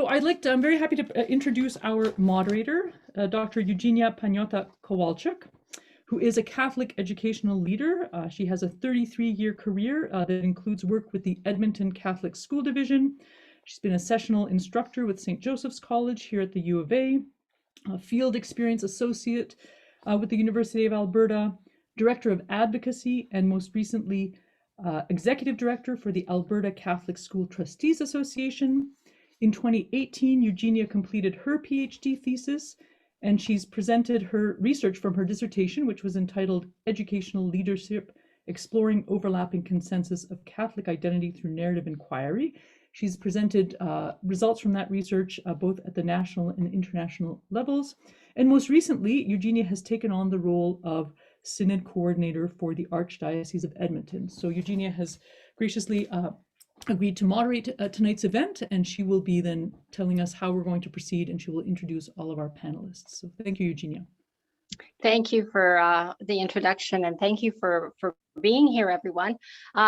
I'm very happy to introduce our moderator, Dr. Eugenia Panota Kowalczyk, who is a Catholic educational leader. She has a 33-year career that includes work with the Edmonton Catholic School Division. She's been a sessional instructor with St. Joseph's College here at the U of A, field experience associate with the University of Alberta, director of advocacy, and most recently, executive director for the Alberta Catholic School Trustees Association. In 2018, Eugenia completed her PhD thesis, and she's presented her research from her dissertation, which was entitled Educational Leadership, Exploring Overlapping Consensus of Catholic Identity Through Narrative Inquiry. She's presented results from that research both at the national and international levels. And most recently, Eugenia has taken on the role of Synod Coordinator for the Archdiocese of Edmonton. So Eugenia has graciously agreed to moderate tonight's event, and she will be then telling us how we're going to proceed, and she will introduce all of our panelists. So thank you, Eugenia. Thank you for the introduction, and thank you for being here, everyone.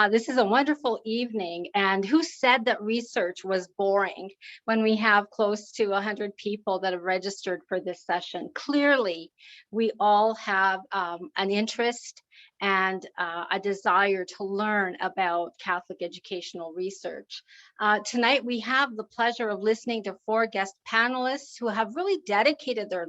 This is a wonderful evening, and who said that research was boring when we have close to 100 people that have registered for this session? Clearly, we all have an interest and a desire to learn about Catholic educational research. Tonight, we have the pleasure of listening to 4 guest panelists who have really dedicated their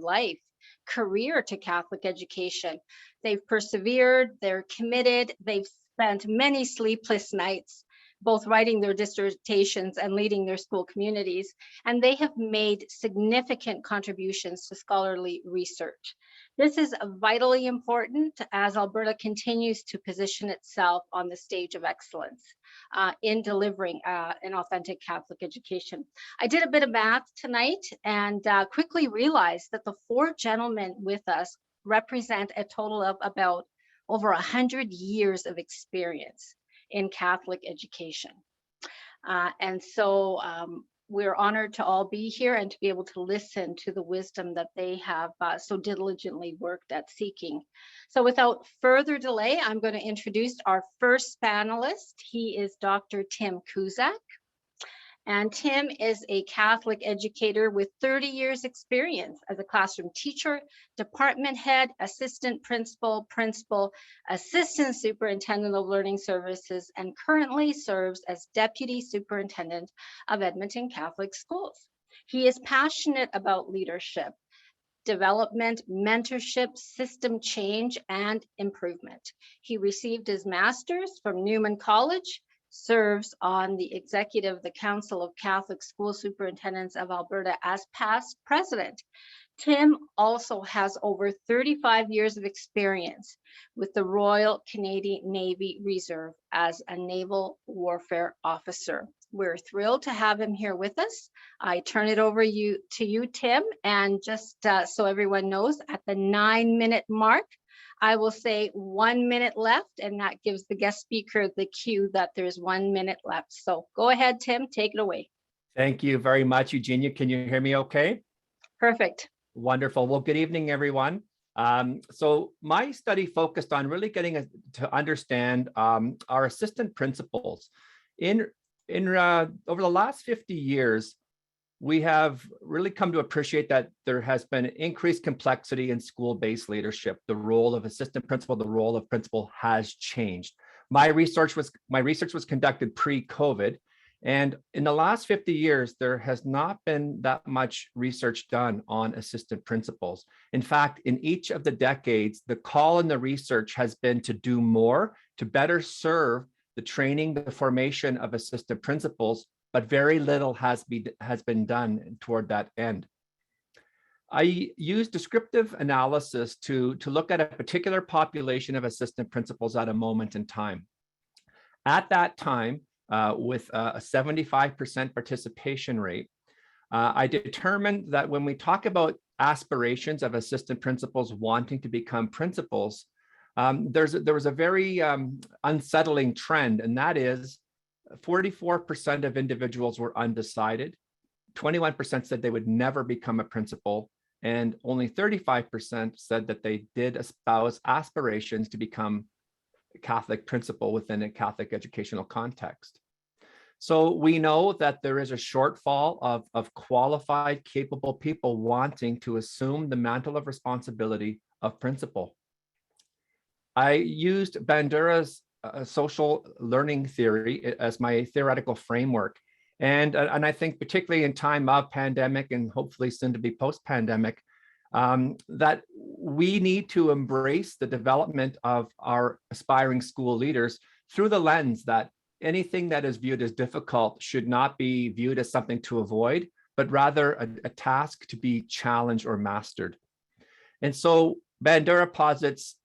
career to Catholic education. They've persevered, they're committed, they've spent many sleepless nights, both writing their dissertations and leading their school communities, and they have made significant contributions to scholarly research. This is vitally important as Alberta continues to position itself on the stage of excellence in delivering an authentic Catholic education. I did a bit of math tonight and quickly realized that the 4 gentlemen with us represent a total of about over 100 years of experience in Catholic education. And so we're honored to all be here and to be able to listen to the wisdom that they have so diligently worked at seeking. So without further delay, I'm going to introduce our first panelist. He is Dr. Tim Cusack. And Tim is a Catholic educator with 30 years experience as a classroom teacher, department head, assistant principal, assistant superintendent of learning services, and currently serves as deputy superintendent of Edmonton Catholic Schools. He is passionate about leadership, development, mentorship, system change, and improvement. He received his master's from Newman College, serves on the executive of the Council of Catholic School Superintendents of Alberta as past president. Tim also has over 35 years of experience with the Royal Canadian Navy Reserve as a naval warfare officer. We're thrilled to have him here with us. I turn it over to you, Tim, and just so everyone knows, at the 9-minute mark, I will say 1 minute left, and that gives the guest speaker the cue that there's 1 minute left. So go ahead, Tim, take it away. Thank you very much, Eugenia. Can you hear me okay? Perfect. Wonderful. Well, good evening, everyone. So my study focused on really getting to understand our assistant principals. Over the last 50 years, we have really come to appreciate that there has been increased complexity in school-based leadership. The role of assistant principal, the role of principal has changed. My research was conducted pre-COVID, and in the last 50 years, there has not been that much research done on assistant principals. In fact, in each of the decades, the call in the research has been to do more, to better serve the training, the formation of assistant principals, but very little has been done toward that end. I used descriptive analysis to look at a particular population of assistant principals at a moment in time. At that time, with a 75% participation rate, I determined that when we talk about aspirations of assistant principals wanting to become principals, there was a very unsettling trend, and that is 44% of individuals were undecided, 21% said they would never become a principal, and only 35% said that they did espouse aspirations to become a Catholic principal within a Catholic educational context. So we know that there is a shortfall of qualified, capable people wanting to assume the mantle of responsibility of principal. I used Bandura's social learning theory as my theoretical framework. And I think particularly in time of pandemic and hopefully soon to be post-pandemic, that we need to embrace the development of our aspiring school leaders through the lens that anything that is viewed as difficult should not be viewed as something to avoid, but rather a task to be challenged or mastered. And so Bandura posits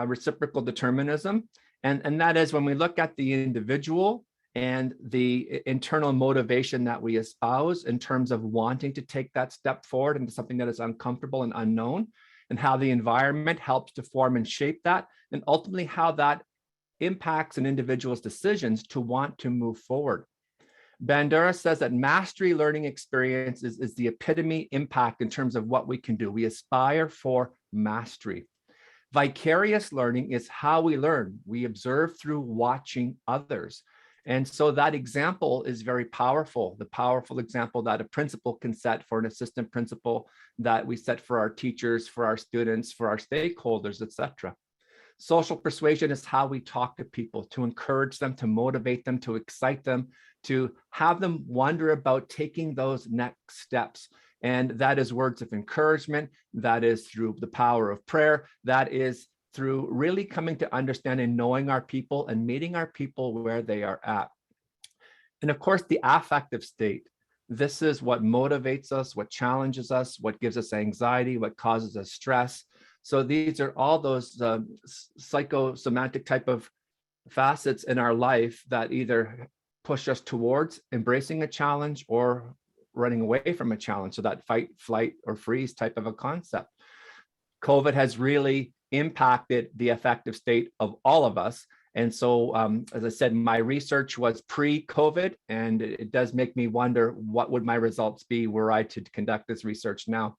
reciprocal determinism. And that is when we look at the individual and the internal motivation that we espouse in terms of wanting to take that step forward into something that is uncomfortable and unknown, and how the environment helps to form and shape that, and ultimately how that impacts an individual's decisions to want to move forward. Bandura says that mastery learning experience is the epitome impact in terms of what we can do. We aspire for mastery. Vicarious learning is how we learn. We observe through watching others. And so that example is very powerful, the powerful example that a principal can set for an assistant principal, that we set for our teachers, for our students, for our stakeholders, etc. Social persuasion is how we talk to people, to encourage them, to motivate them, to excite them, to have them wonder about taking those next steps. And that is words of encouragement. That is through the power of prayer. That is through really coming to understand and knowing our people and meeting our people where they are at. And of course, the affective state. This is what motivates us, what challenges us, what gives us anxiety, what causes us stress. So these are all those psychosomatic type of facets in our life that either push us towards embracing a challenge or running away from a challenge. So that fight, flight, or freeze type of a concept. COVID has really impacted the affective state of all of us. And so, as I said, my research was pre-COVID, and it does make me wonder what would my results be were I to conduct this research now.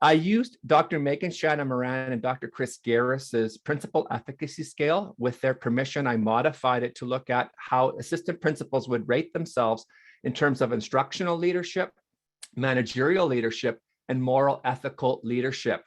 I used Dr. Megan Shannon Moran and Dr. Chris Garris's principal efficacy scale. With their permission, I modified it to look at how assistant principals would rate themselves in terms of instructional leadership, managerial leadership, and moral ethical leadership.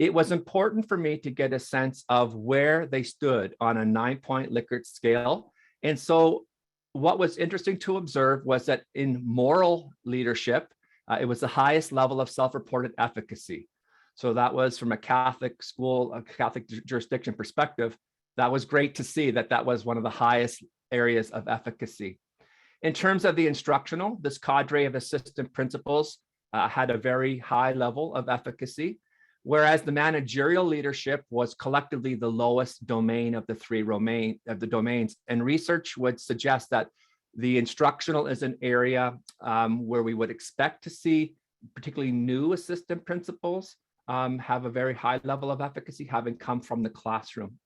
It was important for me to get a sense of where they stood on a 9-point Likert scale. And so what was interesting to observe was that in moral leadership, it was the highest level of self-reported efficacy. So that was from a Catholic school, a Catholic jurisdiction perspective. That was great to see that that was one of the highest areas of efficacy. In terms of the instructional, this cadre of assistant principals had a very high level of efficacy, whereas the managerial leadership was collectively the lowest domain of the three domains. And research would suggest that the instructional is an area where we would expect to see particularly new assistant principals have a very high level of efficacy, having come from the classroom.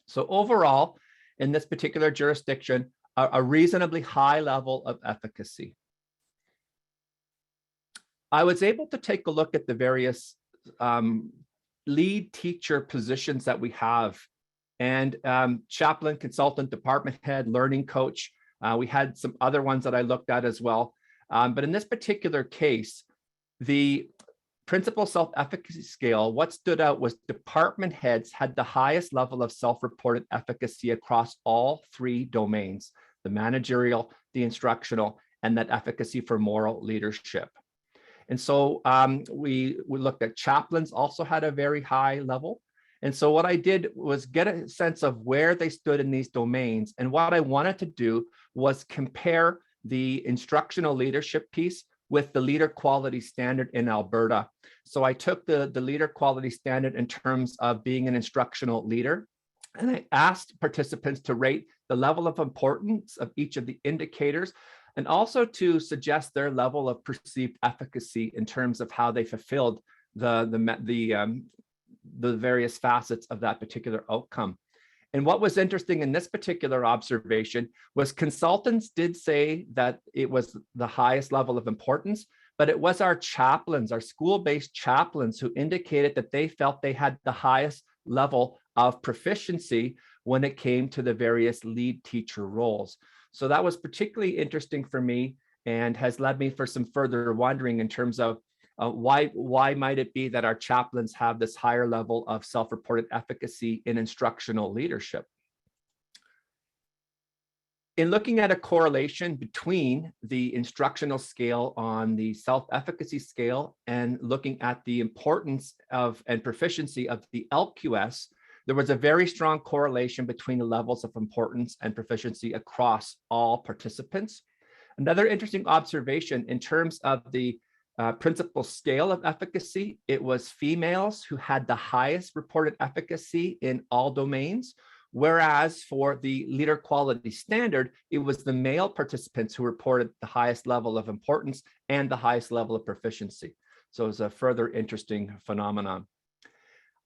So overall, in this particular jurisdiction, a reasonably high level of efficacy. I was able to take a look at the various lead teacher positions that we have, and chaplain, consultant, department head, learning coach. We had some other ones that I looked at as well. But in this particular case, the principal self-efficacy scale, what stood out was department heads had the highest level of self-reported efficacy across all three domains: the managerial, the instructional, and that efficacy for moral leadership. And so we looked at chaplains, also had a very high level. And so what I did was get a sense of where they stood in these domains. And what I wanted to do was compare the instructional leadership piece with the leader quality standard in Alberta. So I took the leader quality standard in terms of being an instructional leader, and I asked participants to rate the level of importance of each of the indicators, and also to suggest their level of perceived efficacy in terms of how they fulfilled the various facets of that particular outcome. And what was interesting in this particular observation was consultants did say that it was the highest level of importance, but it was our chaplains, our school-based chaplains, who indicated that they felt they had the highest level of proficiency, when it came to the various lead teacher roles. So that was particularly interesting for me and has led me for some further wondering in terms of why might it be that our chaplains have this higher level of self-reported efficacy in instructional leadership? In looking at a correlation between the instructional scale on the self-efficacy scale and looking at the importance of and proficiency of the LQS, there was a very strong correlation between the levels of importance and proficiency across all participants. Another interesting observation in terms of the principal scale of efficacy, it was females who had the highest reported efficacy in all domains, whereas for the leader quality standard, it was the male participants who reported the highest level of importance and the highest level of proficiency. So it was a further interesting phenomenon.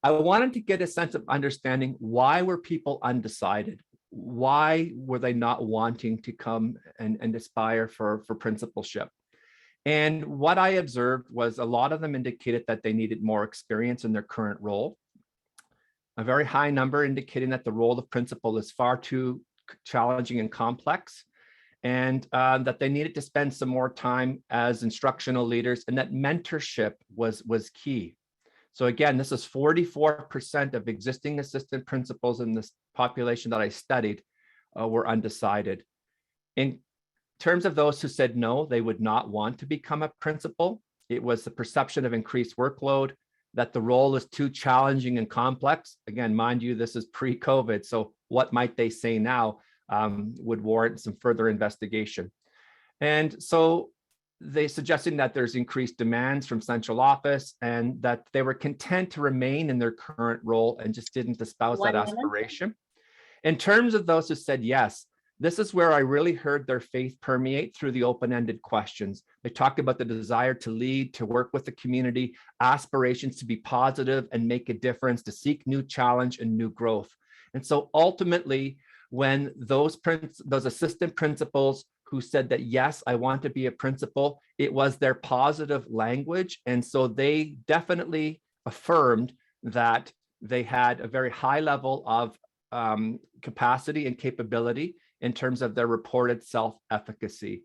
I wanted to get a sense of understanding why were people undecided? Why were they not wanting to come and aspire for principalship? And what I observed was a lot of them indicated that they needed more experience in their current role. A very high number indicating that the role of principal is far too challenging and complex, and that they needed to spend some more time as instructional leaders, and that mentorship was key. So again, this is 44% of existing assistant principals in this population that I studied were undecided. In terms of those who said no, they would not want to become a principal, it was the perception of increased workload, that the role is too challenging and complex. Again, mind you, this is pre-COVID, so what might they say now would warrant some further investigation. And so they suggesting that there's increased demands from central office and that they were content to remain in their current role and just didn't espouse that aspiration. In terms of those who said yes, this is where I really heard their faith permeate through the open-ended questions. They talked about the desire to lead, to work with the community, aspirations to be positive and make a difference, to seek new challenge and new growth. And so ultimately, when those assistant principals who said that, yes, I want to be a principal, it was their positive language. And so they definitely affirmed that they had a very high level of capacity and capability in terms of their reported self-efficacy.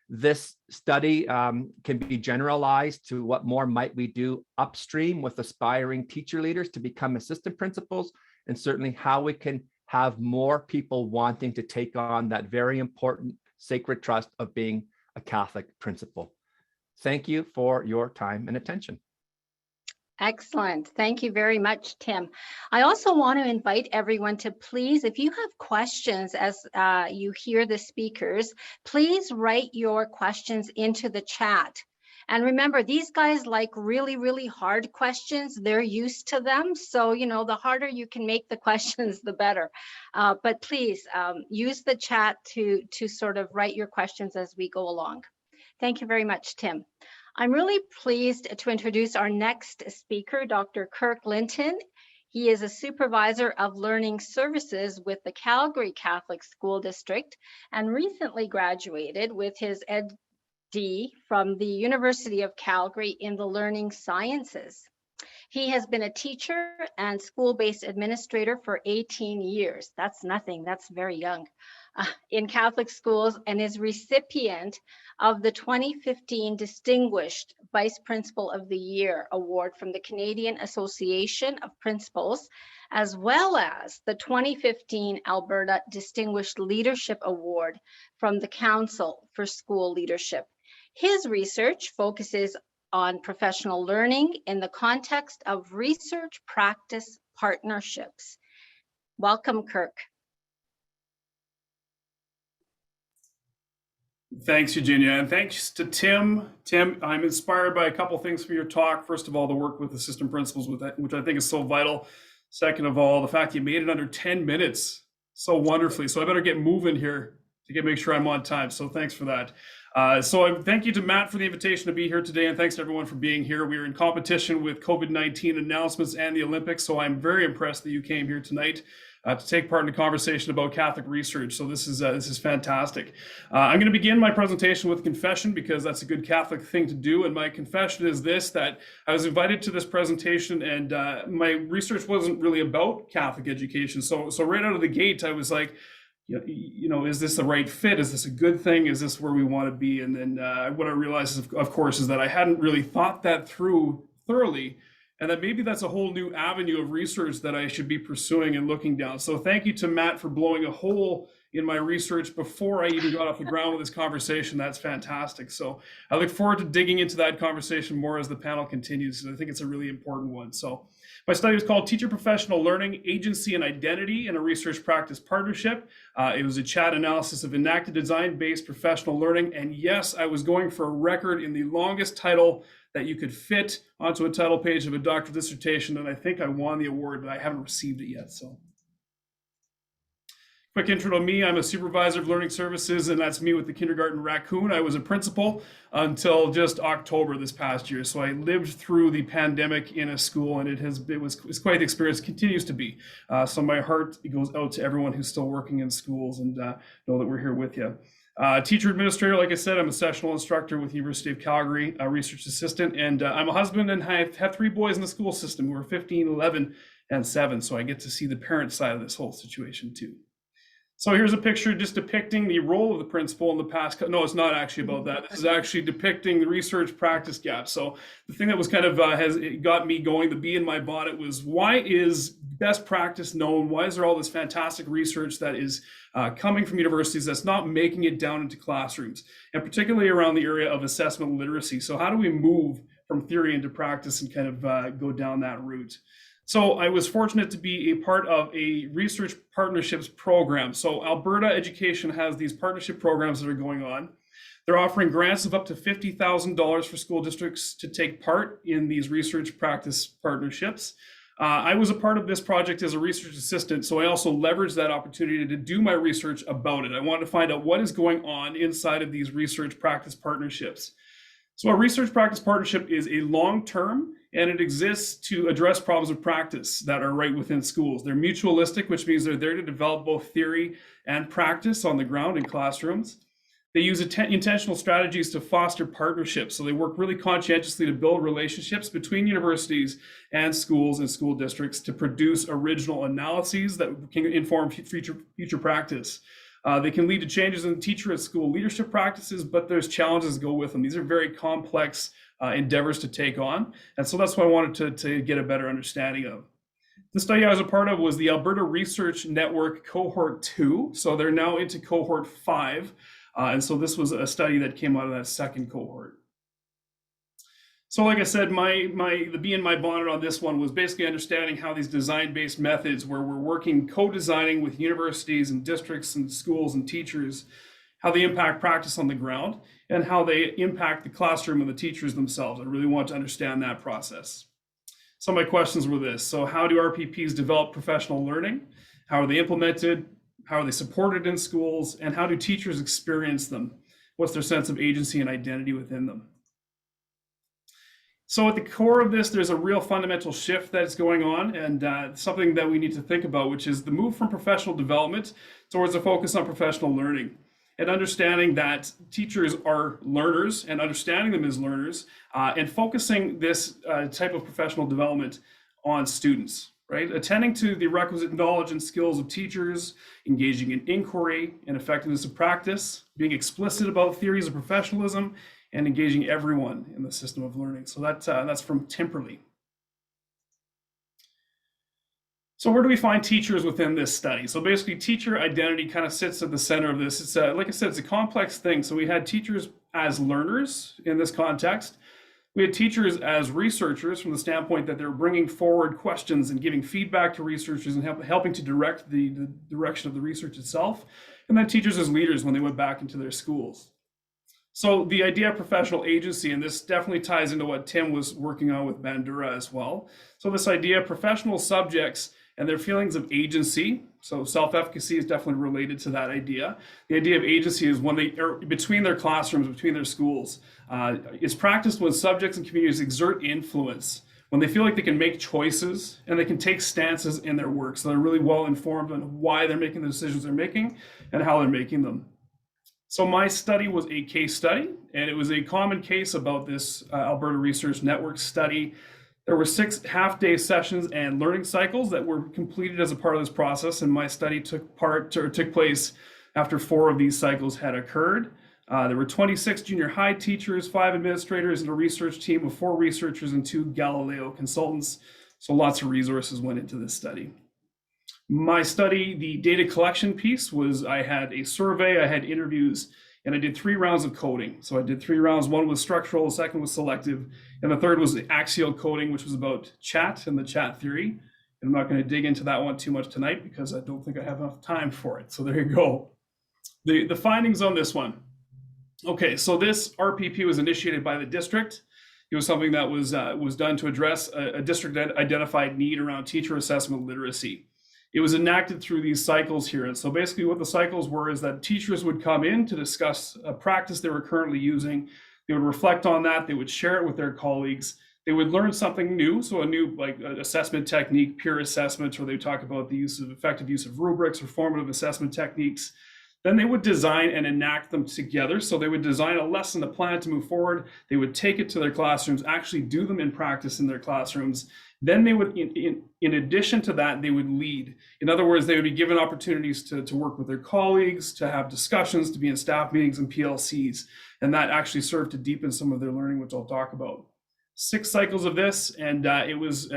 This study can be generalized to what more might we do upstream with aspiring teacher leaders to become assistant principals, and certainly how we can have more people wanting to take on that very important sacred trust of being a Catholic principal. Thank you for your time and attention. Excellent. Thank you very much, Tim. I also want to invite everyone to please, if you have questions as you hear the speakers, please write your questions into the chat. And remember, these guys like really, really hard questions. They're used to them. So, you know, the harder you can make the questions, the better. But please use the chat to sort of write your questions as we go along. Thank you very much, Tim. I'm really pleased to introduce our next speaker, Dr. Kirk Linton. He is a supervisor of learning services with the Calgary Catholic School District and recently graduated with his Ed.D. from the University of Calgary in the learning sciences. He has been a teacher and school-based administrator for 18 years. That's nothing, that's very young. In Catholic schools, and is recipient of the 2015 Distinguished Vice Principal of the Year Award from the Canadian Association of Principals, as well as the 2015 Alberta Distinguished Leadership Award from the Council for School Leadership. His research focuses on professional learning in the context of research practice partnerships. Welcome, Kirk. Thanks, Eugenia, and thanks to Tim. Tim, I'm inspired by a couple things from your talk. First of all, the work with assistant principals, which I think is so vital. Second of all, the fact you made it under 10 minutes so wonderfully. So I better get moving here to make sure I'm on time. So thanks for that. Thank you to Matt for the invitation to be here today, and thanks to everyone for being here. We are in competition with COVID-19 announcements and the Olympics, so I'm very impressed that you came here tonight. to take part in a conversation about Catholic research. So this is fantastic. I'm going to begin my presentation with confession because that's a good Catholic thing to do. And my confession is this, that I was invited to this presentation and my research wasn't really about Catholic education. So right out of the gate, I was like, you know, is this the right fit? Is this a good thing? Is this where we want to be? And then what I realized, of course, is that I hadn't really thought that through thoroughly, and that maybe that's a whole new avenue of research that I should be pursuing and looking down. So thank you to Matt for blowing a hole in my research before I even got off the ground with this conversation. That's fantastic. So I look forward to digging into that conversation more as the panel continues, because I think it's a really important one. So my study was called Teacher Professional Learning, Agency and Identity in a Research Practice Partnership. It was a chat analysis of enacted design-based professional learning. And yes, I was going for a record in the longest title that you could fit onto a title page of a doctoral dissertation. And I think I won the award, but I haven't received it yet. So quick intro to me. I'm a supervisor of learning services, and that's me with the kindergarten raccoon. I was a principal until just October this past year. So I lived through the pandemic in a school, and it was quite the experience, continues to be. So my heart goes out to everyone who's still working in schools, and know that we're here with you. Teacher administrator, like I said, I'm a sessional instructor with University of Calgary, a research assistant, and I'm a husband and I have 3 boys in the school system who are 15, 11, and 7. So I get to see the parent side of this whole situation too. So here's a picture just depicting the role of the principal in the past. No, it's not actually about that. This is actually depicting the research practice gap. So the thing that was kind of has got me going, the bee in my bonnet, was why is best practice known? Why is there all this fantastic research that is coming from universities that's not making it down into classrooms, and particularly around the area of assessment literacy? So how do we move from theory into practice and kind of go down that route? So I was fortunate to be a part of a research partnerships program. So Alberta Education has these partnership programs that are going on. They're offering grants of up to $50,000 for school districts to take part in these research practice partnerships. I was a part of this project as a research assistant, so I also leveraged that opportunity to do my research about it. I wanted to find out what is going on inside of these research practice partnerships. So a research practice partnership is a long-term, and it exists to address problems of practice that are right within schools. They're mutualistic, which means they're there to develop both theory and practice on the ground in classrooms. They use intentional strategies to foster partnerships. So they work really conscientiously to build relationships between universities and schools and school districts to produce original analyses that can inform future practice. They can lead to changes in teacher and school leadership practices, but there's challenges that go with them. These are very complex endeavors to take on. And so that's what I wanted to get a better understanding of. The study I was a part of was the Alberta Research Network Cohort 2. So they're now into Cohort 5. And so this was a study that came out of that second cohort. So like I said, the bee in my bonnet on this one was basically understanding how these design-based methods, where we're working co-designing with universities and districts and schools and teachers, how they impact practice on the ground and how they impact the classroom and the teachers themselves. I really want to understand that process. Some of my questions were this. So how do RPPs develop professional learning? How are they implemented? How are they supported in schools? And how do teachers experience them? What's their sense of agency and identity within them? So at the core of this, there's a real fundamental shift that's going on, and something that we need to think about, which is the move from professional development towards a focus on professional learning, and understanding that teachers are learners and understanding them as learners, and focusing this type of professional development on students, right? Attending to the requisite knowledge and skills of teachers, engaging in inquiry and effectiveness of practice, being explicit about theories of professionalism, and engaging everyone in the system of learning. So that's from Dppl. So where do we find teachers within this study? So basically, teacher identity kind of sits at the center of this. It's like I said, it's a complex thing. So we had teachers as learners in this context. We had teachers as researchers from the standpoint that they're bringing forward questions and giving feedback to researchers and helping to direct the direction of the research itself. And then teachers as leaders when they went back into their schools. So the idea of professional agency, and this definitely ties into what Tim was working on with Bandura as well. So this idea of professional subjects and their feelings of agency. So self-efficacy is definitely related to that idea. The idea of agency is when they are between their classrooms, between their schools. It's practiced when subjects and communities exert influence when they feel like they can make choices and they can take stances in their work. So they're really well informed on why they're making the decisions they're making and how they're making them. So my study was a case study, and it was a common case about this Alberta Research Network study. There were 6 half-day sessions and learning cycles that were completed as a part of this process, and my study took place after 4 of these cycles had occurred. There were 26 junior high teachers, 5 administrators, and a research team of 4 researchers and 2 Galileo consultants. So lots of resources went into this study. My study, the data collection piece, was I had a survey, I had interviews, and I did 3 rounds of coding. So I did 3 rounds. One was structural, the second was selective, and the third was the axial coding, which was about chat and the chat theory. And I'm not going to dig into that one too much tonight because I don't think I have enough time for it. So there you go. The findings on this one. Okay, so this RPP was initiated by the district. It was something that was done to address a district identified need around teacher assessment literacy. It was enacted through these cycles here. And so basically what the cycles were is that teachers would come in to discuss a practice they were currently using. They would reflect on that. They would share it with their colleagues. They would learn something new. So a new assessment technique, peer assessment, or they would talk about the effective use of rubrics or formative assessment techniques. Then they would design and enact them together. So they would design a lesson, a plan to move forward. They would take it to their classrooms, actually do them in practice in their classrooms. Then they would, in addition to that, they would lead. In other words, they would be given opportunities to work with their colleagues, to have discussions, to be in staff meetings and PLCs. And that actually served to deepen some of their learning, which I'll talk about. 6 cycles of this, and it was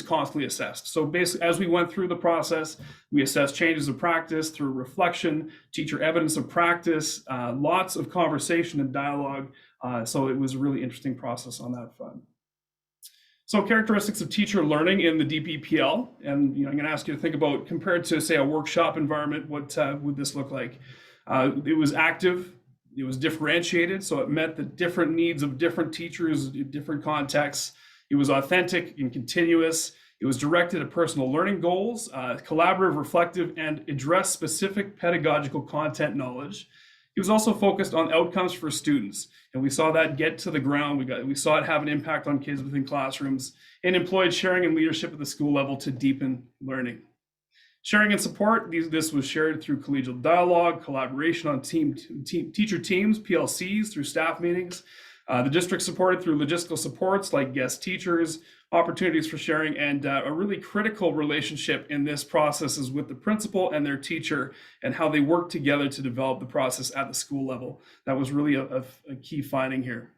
constantly assessed. So basically, as we went through the process, we assessed changes of practice through reflection, teacher evidence of practice, lots of conversation and dialogue. So it was a really interesting process on that front. So characteristics of teacher learning in the Dppl, and I'm going to ask you to think about, compared to say a workshop environment, what would this look like? It was active. It was differentiated, so it met the different needs of different teachers in different contexts. It was authentic and continuous. It was directed at personal learning goals, collaborative, reflective, and addressed specific pedagogical content knowledge. It was also focused on outcomes for students, and we saw that get to the ground. We saw it have an impact on kids within classrooms, and employed sharing and leadership at the school level to deepen learning. Sharing and support, this was shared through collegial dialogue, collaboration on teacher teams, PLCs, through staff meetings. The district supported through logistical supports like guest teachers, opportunities for sharing, and a really critical relationship in this process is with the principal and their teacher and how they work together to develop the process at the school level. That was really a key finding here.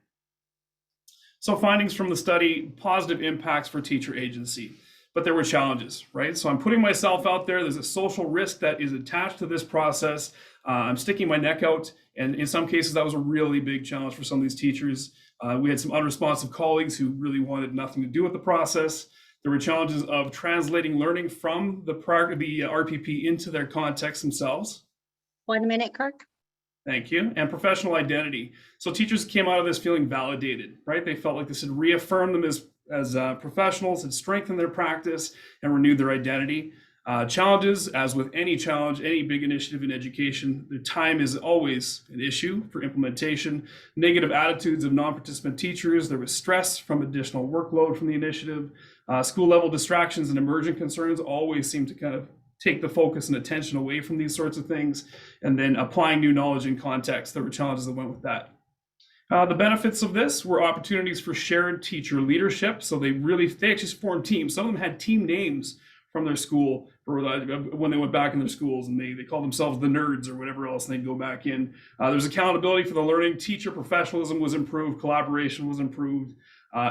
So findings from the study, positive impacts for teacher agency. But there were challenges, right? So I'm putting myself out there. There's a social risk that is attached to this process. I'm sticking my neck out. And in some cases, that was a really big challenge for some of these teachers. We had some unresponsive colleagues who really wanted nothing to do with the process. There were challenges of translating learning from the RPP into their context themselves. 1 minute, Kirk. Thank you. And professional identity. So teachers came out of this feeling validated, right? They felt like this had reaffirmed them as professionals, had strengthened their practice and renewed their identity. Challenges, as with any challenge, any big initiative in education, the time is always an issue for implementation. Negative attitudes of non-participant teachers. There was stress from additional workload from the initiative. School level distractions and emergent concerns always seem to kind of take the focus and attention away from these sorts of things. And then applying new knowledge in context. There were challenges that went with that. The benefits of this were opportunities for shared teacher leadership. So they actually formed teams. Some of them had team names from their school when they went back in their schools, and they called themselves the nerds or whatever else, and they'd go back in. There's accountability for the learning. Teacher professionalism was improved. Collaboration was improved.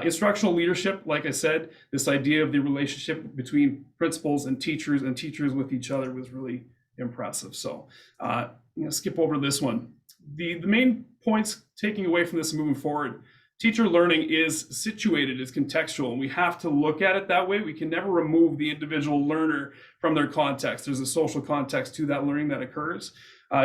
Instructional leadership, like I said, this idea of the relationship between principals and teachers with each other was really impressive. So I'm going to skip over this one. The main points taking away from this and moving forward: teacher learning is situated, is contextual, and we have to look at it that way. We can never remove the individual learner from their context. There's a social context to that learning that occurs.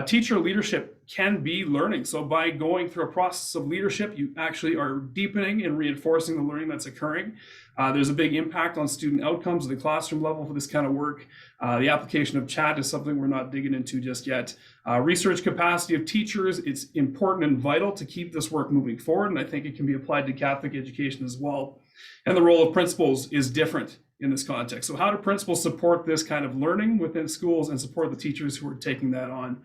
Teacher leadership can be learning. So by going through a process of leadership, you actually are deepening and reinforcing the learning that's occurring. There's a big impact on student outcomes at the classroom level for this kind of work. The application of chat is something we're not digging into just yet. Research capacity of teachers, it's important and vital to keep this work moving forward, and I think it can be applied to Catholic education as well. And the role of principals is different in this context. So how do principals support this kind of learning within schools and support the teachers who are taking that on?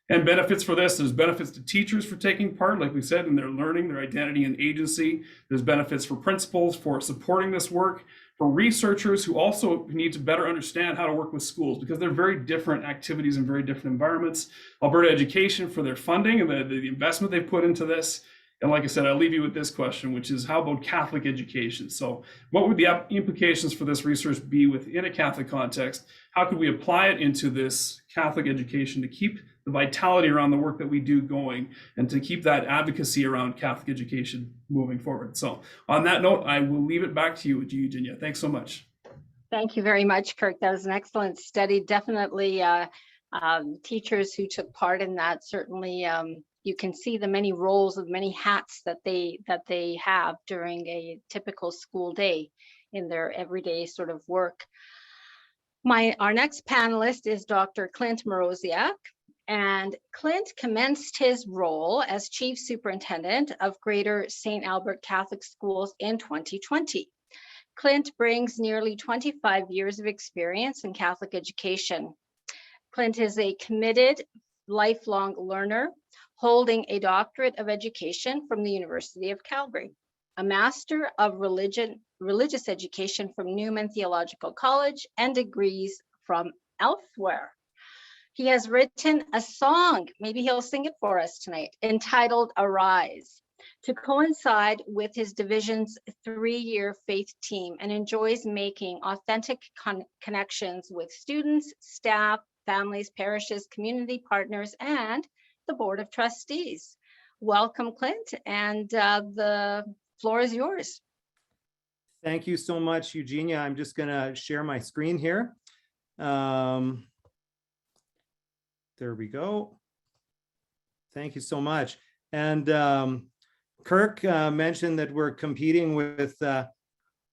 And benefits for this, there's benefits to teachers for taking part, like we said, in their learning, their identity and agency. There's benefits for principals for supporting this work, for researchers who also need to better understand how to work with schools, because they're very different activities and very different environments. Alberta Education for their funding and the investment they've put into this. And like I said, I'll leave you with this question, which is how about Catholic education? So what would the implications for this research be within a Catholic context? How could we apply it into this Catholic education to keep the vitality around the work that we do going and to keep that advocacy around Catholic education moving forward? So on that note, I will leave it back to you, Eugenia. Thanks so much. Thank you very much, Kirk. That was an excellent study. Definitely teachers who took part in that, certainly you can see the many roles of many hats that they have during a typical school day in their everyday sort of work. Our next panelist is Dr. Clint Moroziak, and Clint commenced his role as Chief Superintendent of Greater St. Albert Catholic Schools in 2020. Clint brings nearly 25 years of experience in Catholic education. Clint is a committed lifelong learner, holding a doctorate of education from the University of Calgary, a master of religious education from Newman Theological College, and degrees from elsewhere. He has written a song, maybe he'll sing it for us tonight, entitled Arise, to coincide with his division's 3-year faith team, and enjoys making authentic connections with students, staff, families, parishes, community partners, and the Board of Trustees. Welcome, Clint, and the floor is yours. Thank you so much, Eugenia. I'm just going to share my screen here. There we go. Thank you so much. And Kirk mentioned that we're competing with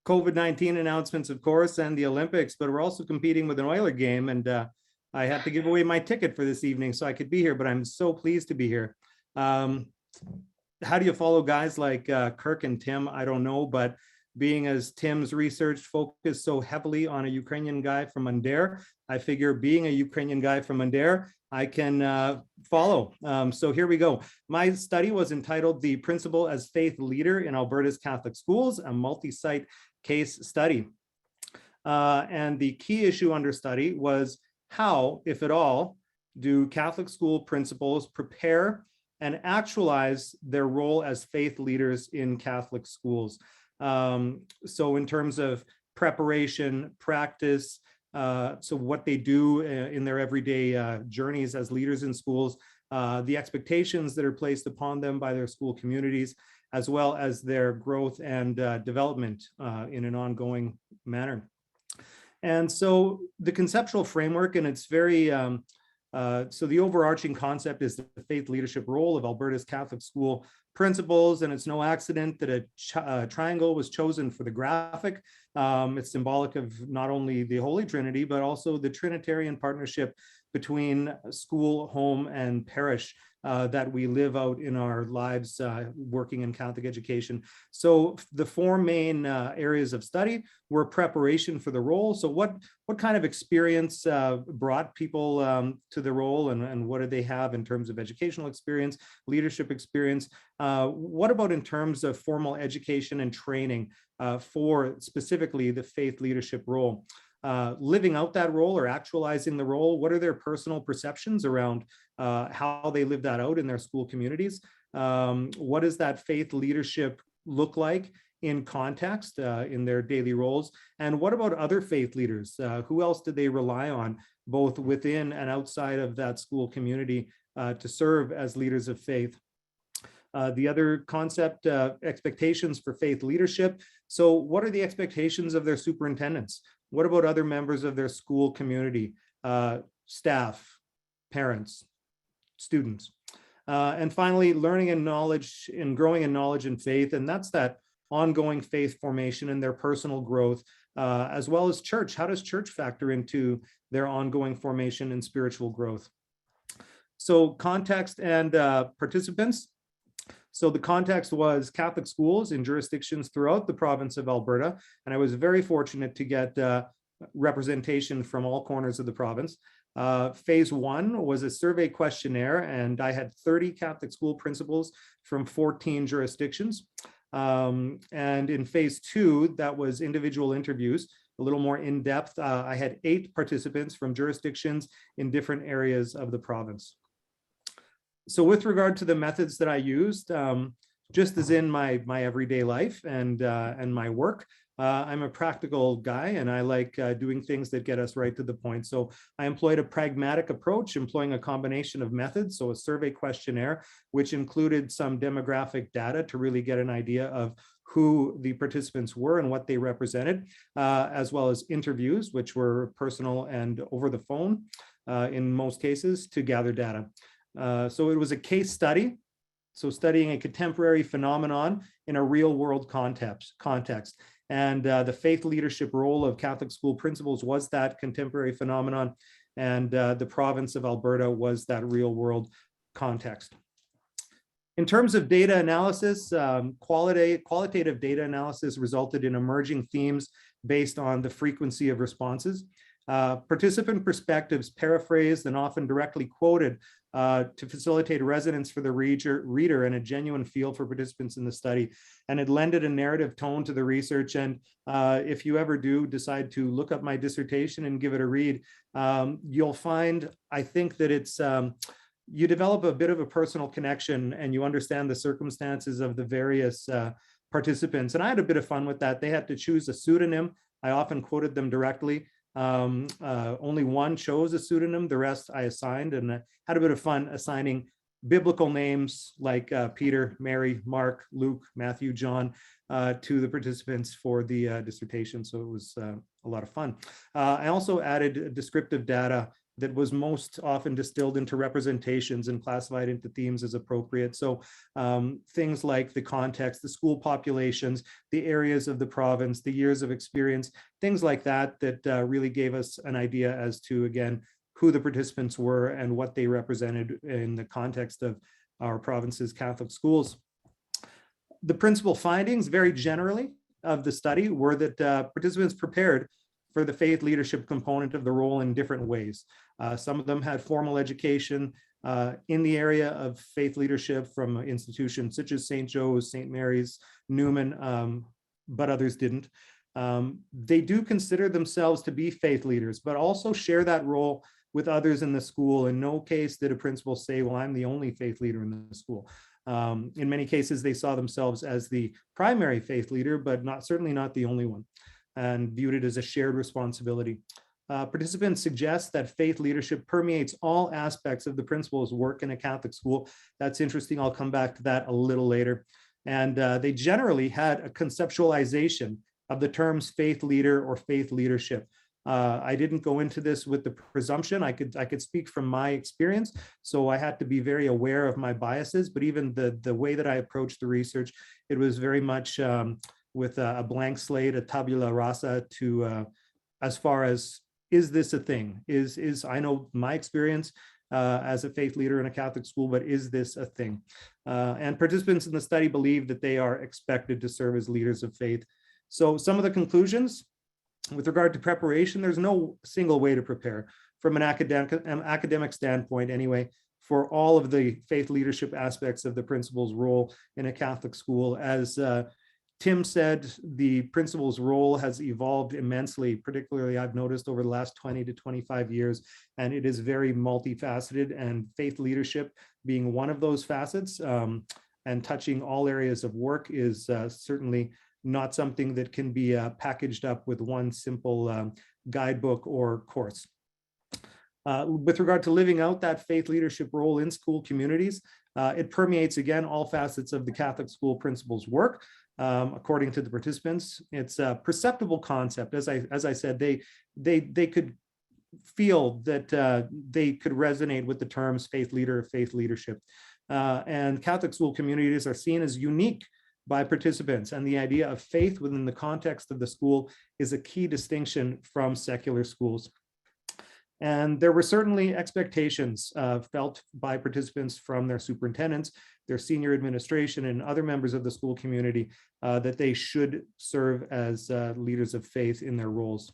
COVID-19 announcements, of course, and the Olympics, but we're also competing with an Oiler game. And I had to give away my ticket for this evening so I could be here, but I'm so pleased to be here. How do you follow guys like Kirk and Tim? I don't know, but being as Tim's research focused so heavily on a Ukrainian guy from Undere, I figure being a Ukrainian guy from Undere, I can follow. So here we go. My study was entitled The Principal as Faith Leader in Alberta's Catholic Schools, a multi-site case study. And the key issue under study was how, if at all, do Catholic school principals prepare and actualize their role as faith leaders in Catholic schools? So in terms of preparation, practice, so what they do in their everyday journeys as leaders in schools, the expectations that are placed upon them by their school communities, as well as their growth and development in an ongoing manner. And so the conceptual framework, and it's very, so the overarching concept is the faith leadership role of Alberta's Catholic school principals, and it's no accident that a triangle was chosen for the graphic. It's symbolic of not only the Holy Trinity, but also the Trinitarian partnership between school, home, and parish that we live out in our lives working in Catholic education. So the four main areas of study were preparation for the role. So what kind of experience brought people to the role, and what did they have in terms of educational experience, leadership experience? What about in terms of formal education and training for specifically the faith leadership role? Living out that role or actualizing the role, what are their personal perceptions around how they live that out in their school communities? What does that faith leadership look like in context in their daily roles? And what about other faith leaders? Who else did they rely on, both within and outside of that school community, to serve as leaders of faith? The other concept, expectations for faith leadership. So what are the expectations of their superintendents? What about other members of their school community, staff, parents, students? And finally, learning and knowledge and growing in knowledge and faith. And that's that ongoing faith formation and their personal growth, as well as church. How does church factor into their ongoing formation and spiritual growth? So context and participants. So the context was Catholic schools in jurisdictions throughout the province of Alberta. And I was very fortunate to get representation from all corners of the province. Phase 1 was a survey questionnaire, and I had 30 Catholic school principals from 14 jurisdictions. And in phase 2, that was individual interviews, a little more in depth. I had 8 participants from jurisdictions in different areas of the province. So with regard to the methods that I used, just as in my everyday life and my work, I'm a practical guy, and I like doing things that get us right to the point. So I employed a pragmatic approach, employing a combination of methods. So a survey questionnaire, which included some demographic data to really get an idea of who the participants were and what they represented, as well as interviews, which were personal and over the phone in most cases, to gather data. So it was a case study. So studying a contemporary phenomenon in a real world context. And the faith leadership role of Catholic school principals was that contemporary phenomenon. And the province of Alberta was that real world context. In terms of data analysis, qualitative data analysis resulted in emerging themes based on the frequency of responses. Participant perspectives paraphrased and often directly quoted to facilitate resonance for the reader and a genuine feel for participants in the study. And it lended a narrative tone to the research. And if you ever do decide to look up my dissertation and give it a read, you'll find, I think that it's, you develop a bit of a personal connection and you understand the circumstances of the various participants. And I had a bit of fun with that. They had to choose a pseudonym. I often quoted them directly. Only one chose a pseudonym, the rest I assigned, and I had a bit of fun assigning biblical names like Peter, Mary, Mark, Luke, Matthew, John to the participants for the dissertation. So it was a lot of fun. I also added descriptive data that was most often distilled into representations and classified into themes as appropriate. So things like the context, the school populations, the areas of the province, the years of experience, things like that, that really gave us an idea as to, again, who the participants were and what they represented in the context of our province's Catholic schools. The principal findings, very generally, of the study were that participants prepared for the faith leadership component of the role in different ways. Some of them had formal education in the area of faith leadership from institutions such as St. Joe's, St. Mary's, Newman, but others didn't. They do consider themselves to be faith leaders, but also share that role with others in the school. In no case did a principal say, well, I'm the only faith leader in the school. In many cases, they saw themselves as the primary faith leader, but certainly not the only one, and viewed it as a shared responsibility. Participants suggest that faith leadership permeates all aspects of the principal's work in a Catholic school. That's interesting. I'll come back to that a little later. And they generally had a conceptualization of the terms faith leader or faith leadership. I didn't go into this with the presumption. I could speak from my experience, so I had to be very aware of my biases. But even the way that I approached the research, it was very much with a blank slate, a tabula rasa, to as far as, is this a thing? I know my experience as a faith leader in a Catholic school, but is this a thing? And participants in the study believe that they are expected to serve as leaders of faith. So some of the conclusions with regard to preparation, there's no single way to prepare from an academic standpoint anyway, for all of the faith leadership aspects of the principal's role in a Catholic school. As Tim said, the principal's role has evolved immensely, particularly I've noticed over the last 20 to 25 years, and it is very multifaceted, and faith leadership being one of those facets and touching all areas of work is certainly not something that can be packaged up with one simple guidebook or course. With regard to living out that faith leadership role in school communities, it permeates, again, all facets of the Catholic school principal's work. According to the participants, it's a perceptible concept. As I said, they could feel that they could resonate with the terms faith leader, faith leadership. And Catholic school communities are seen as unique by participants, and the idea of faith within the context of the school is a key distinction from secular schools. And there were certainly expectations felt by participants from their superintendents, their senior administration, and other members of the school community that they should serve as leaders of faith in their roles.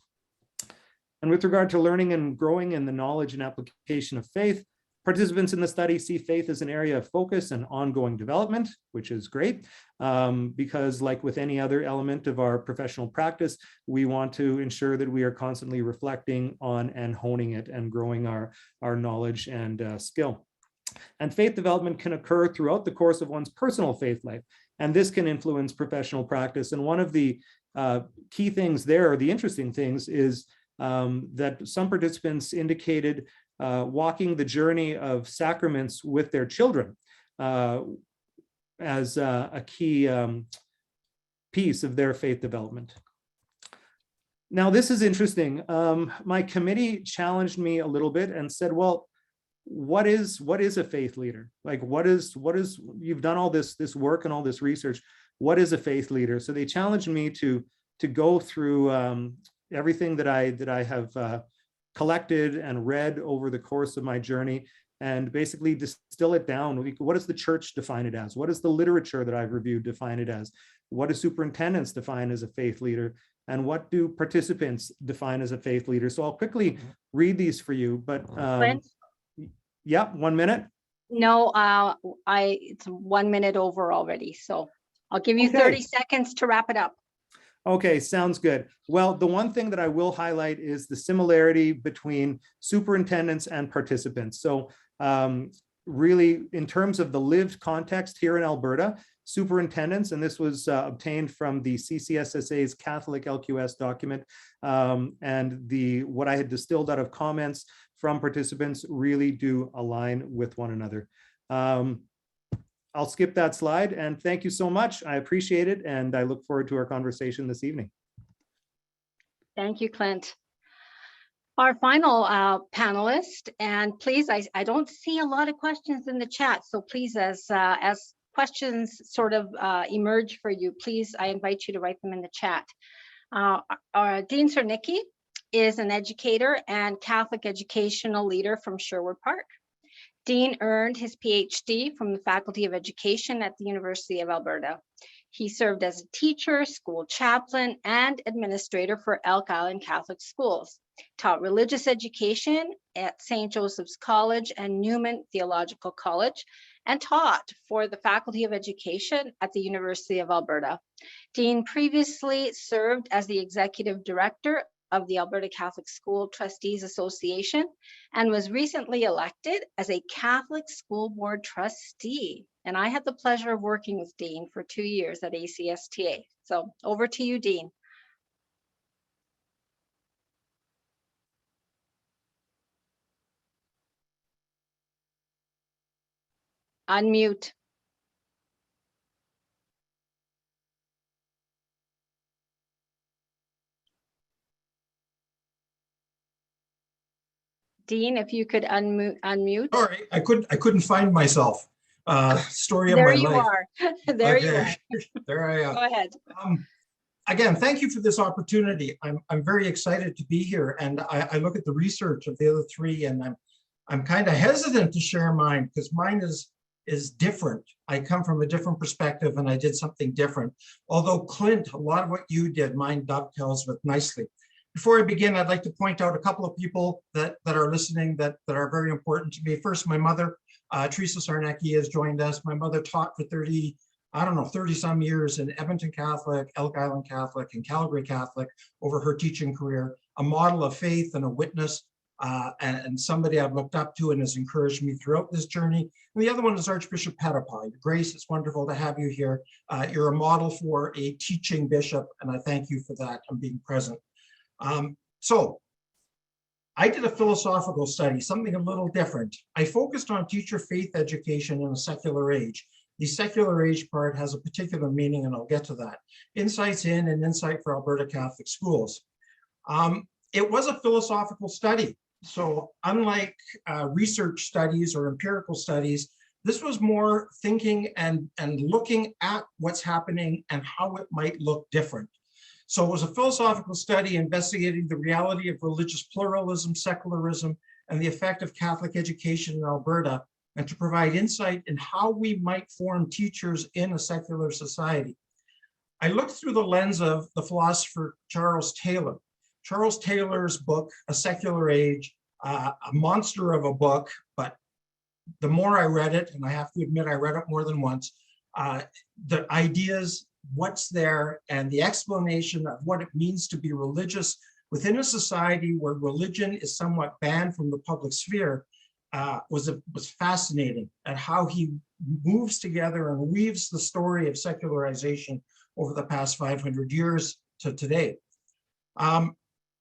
And with regard to learning and growing in the knowledge and application of faith, participants in the study see faith as an area of focus and ongoing development, which is great, because like with any other element of our professional practice, we want to ensure that we are constantly reflecting on and honing it and growing our knowledge and skill. And faith development can occur throughout the course of one's personal faith life, and this can influence professional practice. And one of the key things there, or the interesting things, is that some participants indicated walking the journey of sacraments with their children as a key piece of their faith development. Now, this is interesting. My committee challenged me a little bit and said, well, what is a faith leader? Like, what is, you've done all this work and all this research. What is a faith leader? So they challenged me to go through everything that I have collected and read over the course of my journey, and basically distill it down. What does the church define it as? What does the literature that I've reviewed define it as? What do superintendents define as a faith leader? And what do participants define as a faith leader? So I'll quickly read these for you, but yeah, 1 minute. No, it's 1 minute over already. So I'll give you Okay. 30 seconds to wrap it up. Okay, sounds good. Well, the one thing that I will highlight is the similarity between superintendents and participants. So really, in terms of the lived context here in Alberta, superintendents, and this was obtained from the CCSSA's Catholic LQS document, and what I had distilled out of comments from participants really do align with one another. I'll skip that slide, and thank you so much. I appreciate it, and I look forward to our conversation this evening. Thank you, Clint. Our final panelist, and please, I don't see a lot of questions in the chat, so please, as questions sort of emerge for you, please, I invite you to write them in the chat. Our Dean Cernicki is an educator and Catholic educational leader from Sherwood Park. Dean earned his PhD from the Faculty of Education at the University of Alberta. He served as a teacher, school chaplain, and administrator for Elk Island Catholic Schools, taught religious education at St. Joseph's College and Newman Theological College, and taught for the Faculty of Education at the University of Alberta. Dean previously served as the executive director of the Alberta Catholic School Trustees Association and was recently elected as a Catholic School Board trustee. And I had the pleasure of working with Dean for 2 years at ACSTA. So over to you, Dean. Unmute. Dean, if you could unmute. Sorry, I couldn't find myself. Story of There my you life. are. There you are. There I am. Go ahead. Again, thank you for this opportunity. I'm very excited to be here, and I look at the research of the other three, and I'm kind of hesitant to share mine because mine is different. I come from a different perspective, and I did something different. Although Clint, a lot of what you did, mine dovetails with nicely. Before I begin, I'd like to point out a couple of people that are listening that are very important to me. First, my mother, Teresa Sarnecki, has joined us. My mother taught for 30 some years in Edmonton Catholic, Elk Island Catholic, and Calgary Catholic over her teaching career, a model of faith and a witness, and somebody I've looked up to and has encouraged me throughout this journey. And the other one is Archbishop Dppl. Grace, it's wonderful to have you here. You're a model for a teaching bishop, and I thank you for that and being present. So I did a philosophical study, something a little different. I focused on teacher faith education in a secular age. The secular age part has a particular meaning, and I'll get to that. Insights in and insight for Alberta Catholic schools. It was a philosophical study. So unlike research studies or empirical studies, this was more thinking and looking at what's happening and how it might look different. So it was a philosophical study investigating the reality of religious pluralism, secularism, and the effect of Catholic education in Alberta, and to provide insight in how we might form teachers in a secular society. I looked through the lens of the philosopher Charles Taylor. Charles Taylor's book, A Secular Age, a monster of a book, but the more I read it, and I have to admit I read it more than once, the ideas, what's there, and the explanation of what it means to be religious within a society where religion is somewhat banned from the public sphere was fascinating, at how he moves together and weaves the story of secularization over the past 500 years to today.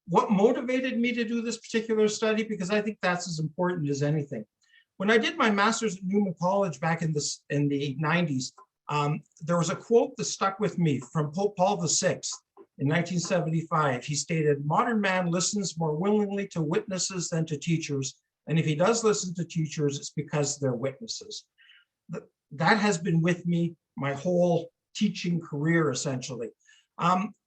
What motivated me to do this particular study? Because I think that's as important as anything. When I did my master's at Newman College back in the 90s, there was a quote that stuck with me from Pope Paul VI in 1975. He stated, "Modern man listens more willingly to witnesses than to teachers. And if he does listen to teachers, it's because they're witnesses." That has been with me my whole teaching career, essentially.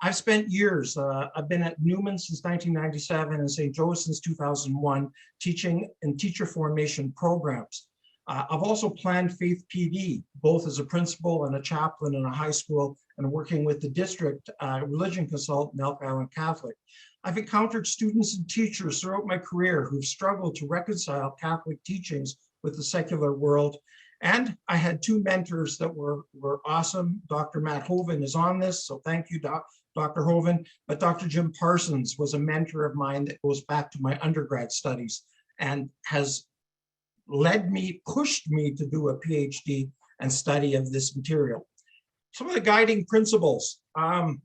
I've spent years, I've been at Newman since 1997 and St. Joe's since 2001, teaching in teacher formation programs. I've also planned Faith PD, both as a principal and a chaplain in a high school, and working with the district religion consultant, Elk Island Catholic. I've encountered students and teachers throughout my career who've struggled to reconcile Catholic teachings with the secular world. And I had two mentors that were awesome. Dr. Matt Hoven is on this, so thank you, Dr. Hoven. But Dr. Jim Parsons was a mentor of mine that goes back to my undergrad studies and has led me, pushed me to do a PhD and study of this material. Some of the guiding principles. I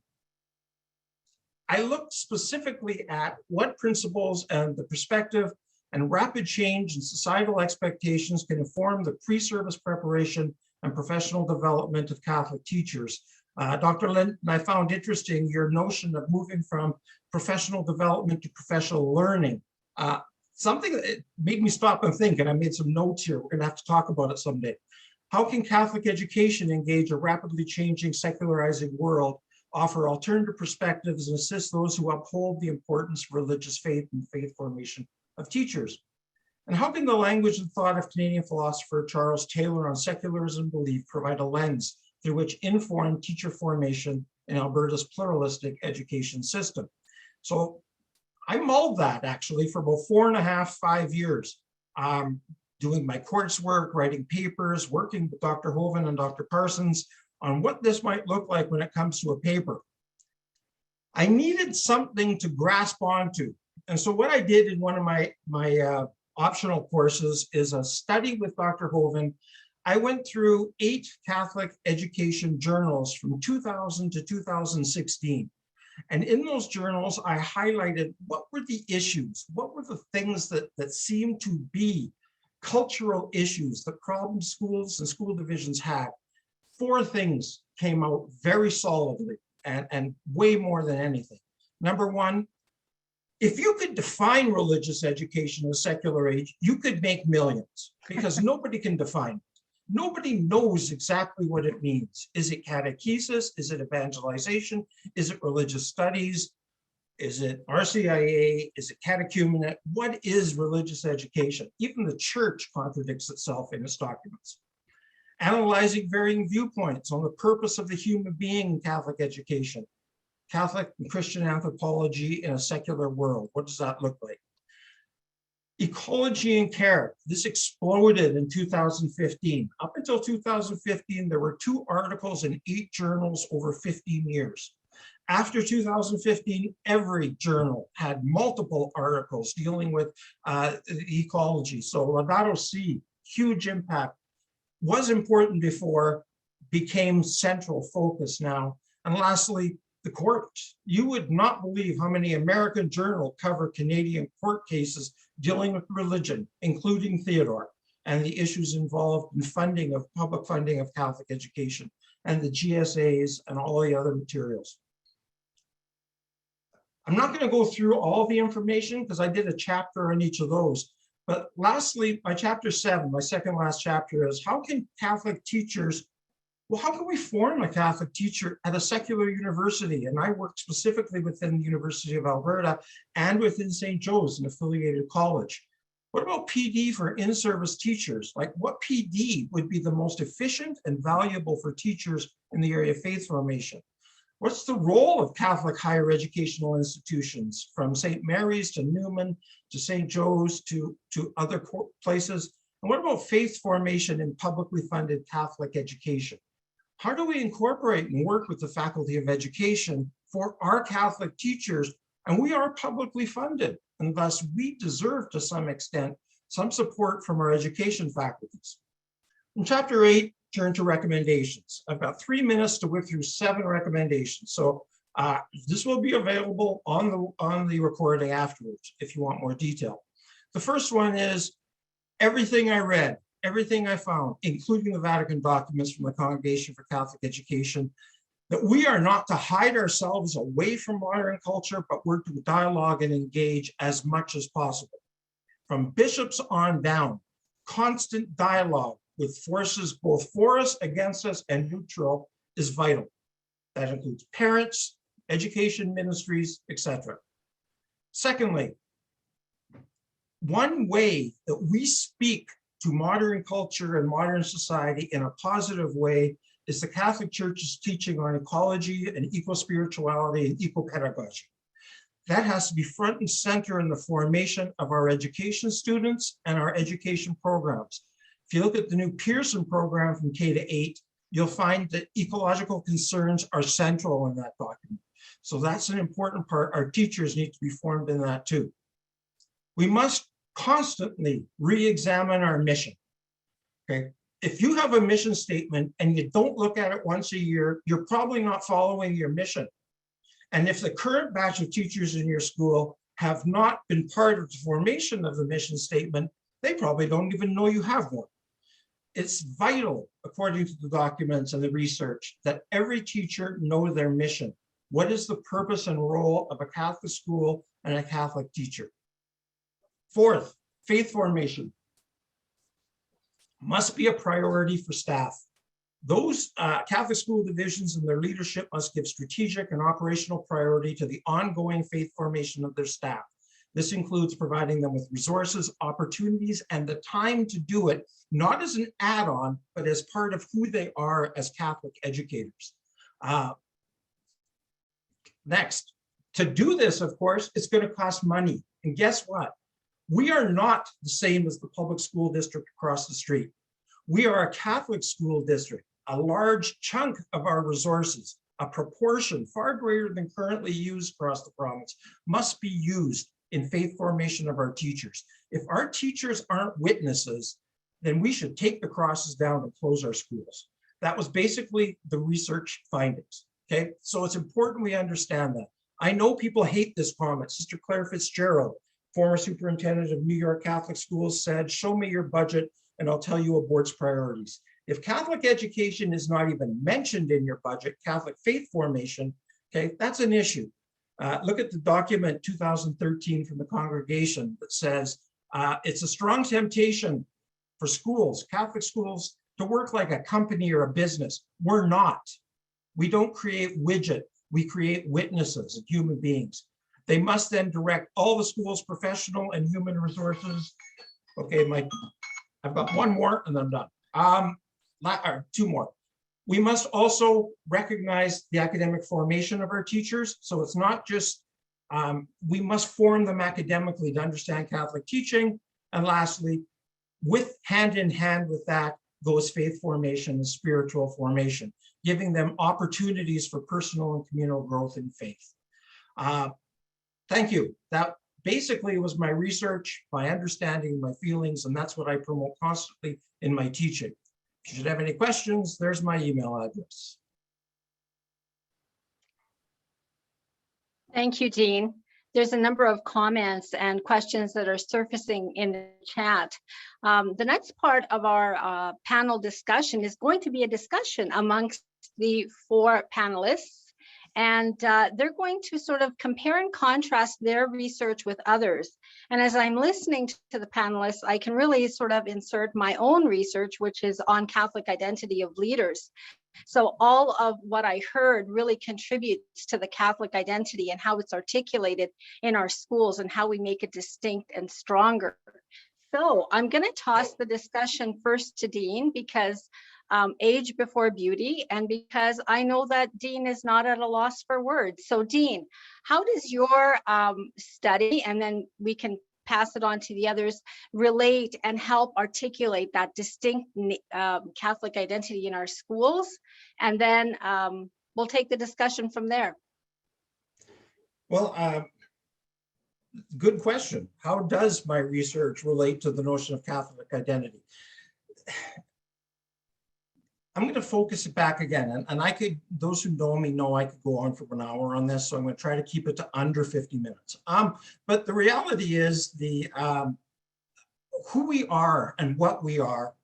looked specifically at what principles and the perspective and rapid change in societal expectations can inform the pre-service preparation and professional development of Catholic teachers. Dr. Linton, I found interesting your notion of moving from professional development to professional learning. Something that made me stop and think, and I made some notes here. We're going to have to talk about it someday. How can Catholic education engage a rapidly changing, secularizing world, offer alternative perspectives, and assist those who uphold the importance of religious faith and faith formation of teachers? And how can the language and thought of Canadian philosopher Charles Taylor on secularism belief provide a lens through which inform teacher formation in Alberta's pluralistic education system? So I mulled that actually for about 4.5, 5 years, doing my coursework, writing papers, working with Dr. Hoven and Dr. Parsons on what this might look like when it comes to a paper. I needed something to grasp onto. And so what I did in one of my optional courses is a study with Dr. Hoven. I went through 8 Catholic education journals from 2000 to 2016. And in those journals, I highlighted what were the issues, what were the things that seemed to be cultural issues, the problem schools and school divisions had. 4 things came out very solidly and way more than anything. Number one, if you could define religious education in a secular age, you could make millions, because nobody can define it. Nobody knows exactly what it means. Is it catechesis? Is it evangelization? Is it religious studies? Is it RCIA? Is it catechumenate? What is religious education? Even the church contradicts itself in its documents. Analyzing varying viewpoints on the purpose of the human being in Catholic education. Catholic and Christian anthropology in a secular world. What does that look like? Ecology and care. This exploded in 2015. Up until 2015, there were 2 articles in 8 journals over 15 years. After 2015, every journal had multiple articles dealing with ecology. So Laudato Si, huge impact, was important before, became central focus now. And lastly, the courts. You would not believe how many American journals cover Canadian court cases dealing with religion, including Theodore, and the issues involved in funding of public funding of Catholic education, and the GSAs and all the other materials. I'm not going to go through all the information because I did a chapter on each of those. But lastly, my chapter 7, my second last chapter, is how can Catholic teachers well, how can we form a Catholic teacher at a secular university? And I work specifically within the University of Alberta and within St. Joe's, an affiliated college. What about PD for in-service teachers? Like, what PD would be the most efficient and valuable for teachers in the area of faith formation? What's the role of Catholic higher educational institutions, from St. Mary's to Newman to St. Joe's to other places? And what about faith formation in publicly funded Catholic education? How do we incorporate and work with the Faculty of Education for our Catholic teachers? And we are publicly funded, and thus we deserve, to some extent, some support from our education faculties. In Chapter 8, turn to recommendations. I've got 3 minutes to whip through 7 recommendations. So this will be available on the recording afterwards if you want more detail. The first one is everything I read, everything I found, including the Vatican documents from the Congregation for Catholic Education, that we are not to hide ourselves away from modern culture, but we're to dialogue and engage as much as possible. From bishops on down, constant dialogue with forces both for us, against us, and neutral is vital. That includes parents, education ministries, etc. Secondly, one way that we speak to modern culture and modern society in a positive way is the Catholic Church's teaching on ecology and eco-spirituality and eco-pedagogy. That has to be front and center in the formation of our education students and our education programs. If you look at the new Pearson program from K to 8, you'll find that ecological concerns are central in that document. So that's an important part. Our teachers need to be formed in that too. We must constantly re-examine our mission, okay? If you have a mission statement and you don't look at it once a year, you're probably not following your mission. And if the current batch of teachers in your school have not been part of the formation of the mission statement, they probably don't even know you have one. It's vital, according to the documents and the research, that every teacher know their mission. What is the purpose and role of a Catholic school and a Catholic teacher? Fourth, faith formation must be a priority for staff. Those Catholic school divisions and their leadership must give strategic and operational priority to the ongoing faith formation of their staff. This includes providing them with resources, opportunities, and the time to do it, not as an add-on, but as part of who they are as Catholic educators. Next, to do this, of course, it's going to cost money. And guess what? We are not the same as the public school district across the street. We are a Catholic school district. A large chunk of our resources, a proportion far greater than currently used across the province, must be used in faith formation of our teachers. If our teachers aren't witnesses, then we should take the crosses down and close our schools. That was basically the research findings, okay? So it's important we understand that. I know people hate this comment. Sister Claire Fitzgerald, former superintendent of New York Catholic Schools, said, "Show me your budget and I'll tell you a board's priorities." If Catholic education is not even mentioned in your budget, Catholic faith formation, okay, that's an issue. Look at the document 2013 from the congregation that says it's a strong temptation for schools, Catholic schools, to work like a company or a business. We're not. We don't create widget. We create witnesses, human beings. They must then direct all the school's professional and human resources. Okay, Mike, I've got one more and then I'm done. 2 more. We must also recognize the academic formation of our teachers. So it's not just, we must form them academically to understand Catholic teaching. And lastly, with hand in hand with that goes faith formation and spiritual formation, giving them opportunities for personal and communal growth in faith. Thank you. That basically was my research, my understanding, my feelings, and that's what I promote constantly in my teaching. If you should have any questions, there's my email address. Thank you, Dean. There's a number of comments and questions that are surfacing in the chat. The next part of our panel discussion is going to be a discussion amongst the 4 panelists. And they're going to sort of compare and contrast their research with others. And as I'm listening to the panelists, I can really sort of insert my own research, which is on Catholic identity of leaders. So all of what I heard really contributes to the Catholic identity and how it's articulated in our schools and how we make it distinct and stronger. So I'm going to toss the discussion first to Dean, because age before beauty, and because I know that Dean is not at a loss for words. So Dean, how does your study, and then we can pass it on to the others, relate and help articulate that distinct Catholic identity in our schools? And then we'll take the discussion from there. Well, good question. How does my research relate to the notion of Catholic identity? I'm going to focus it back again, and I could, those who know me know I could go on for an hour on this, so I'm going to try to keep it to under 50 minutes. But the reality is the who we are and what we are,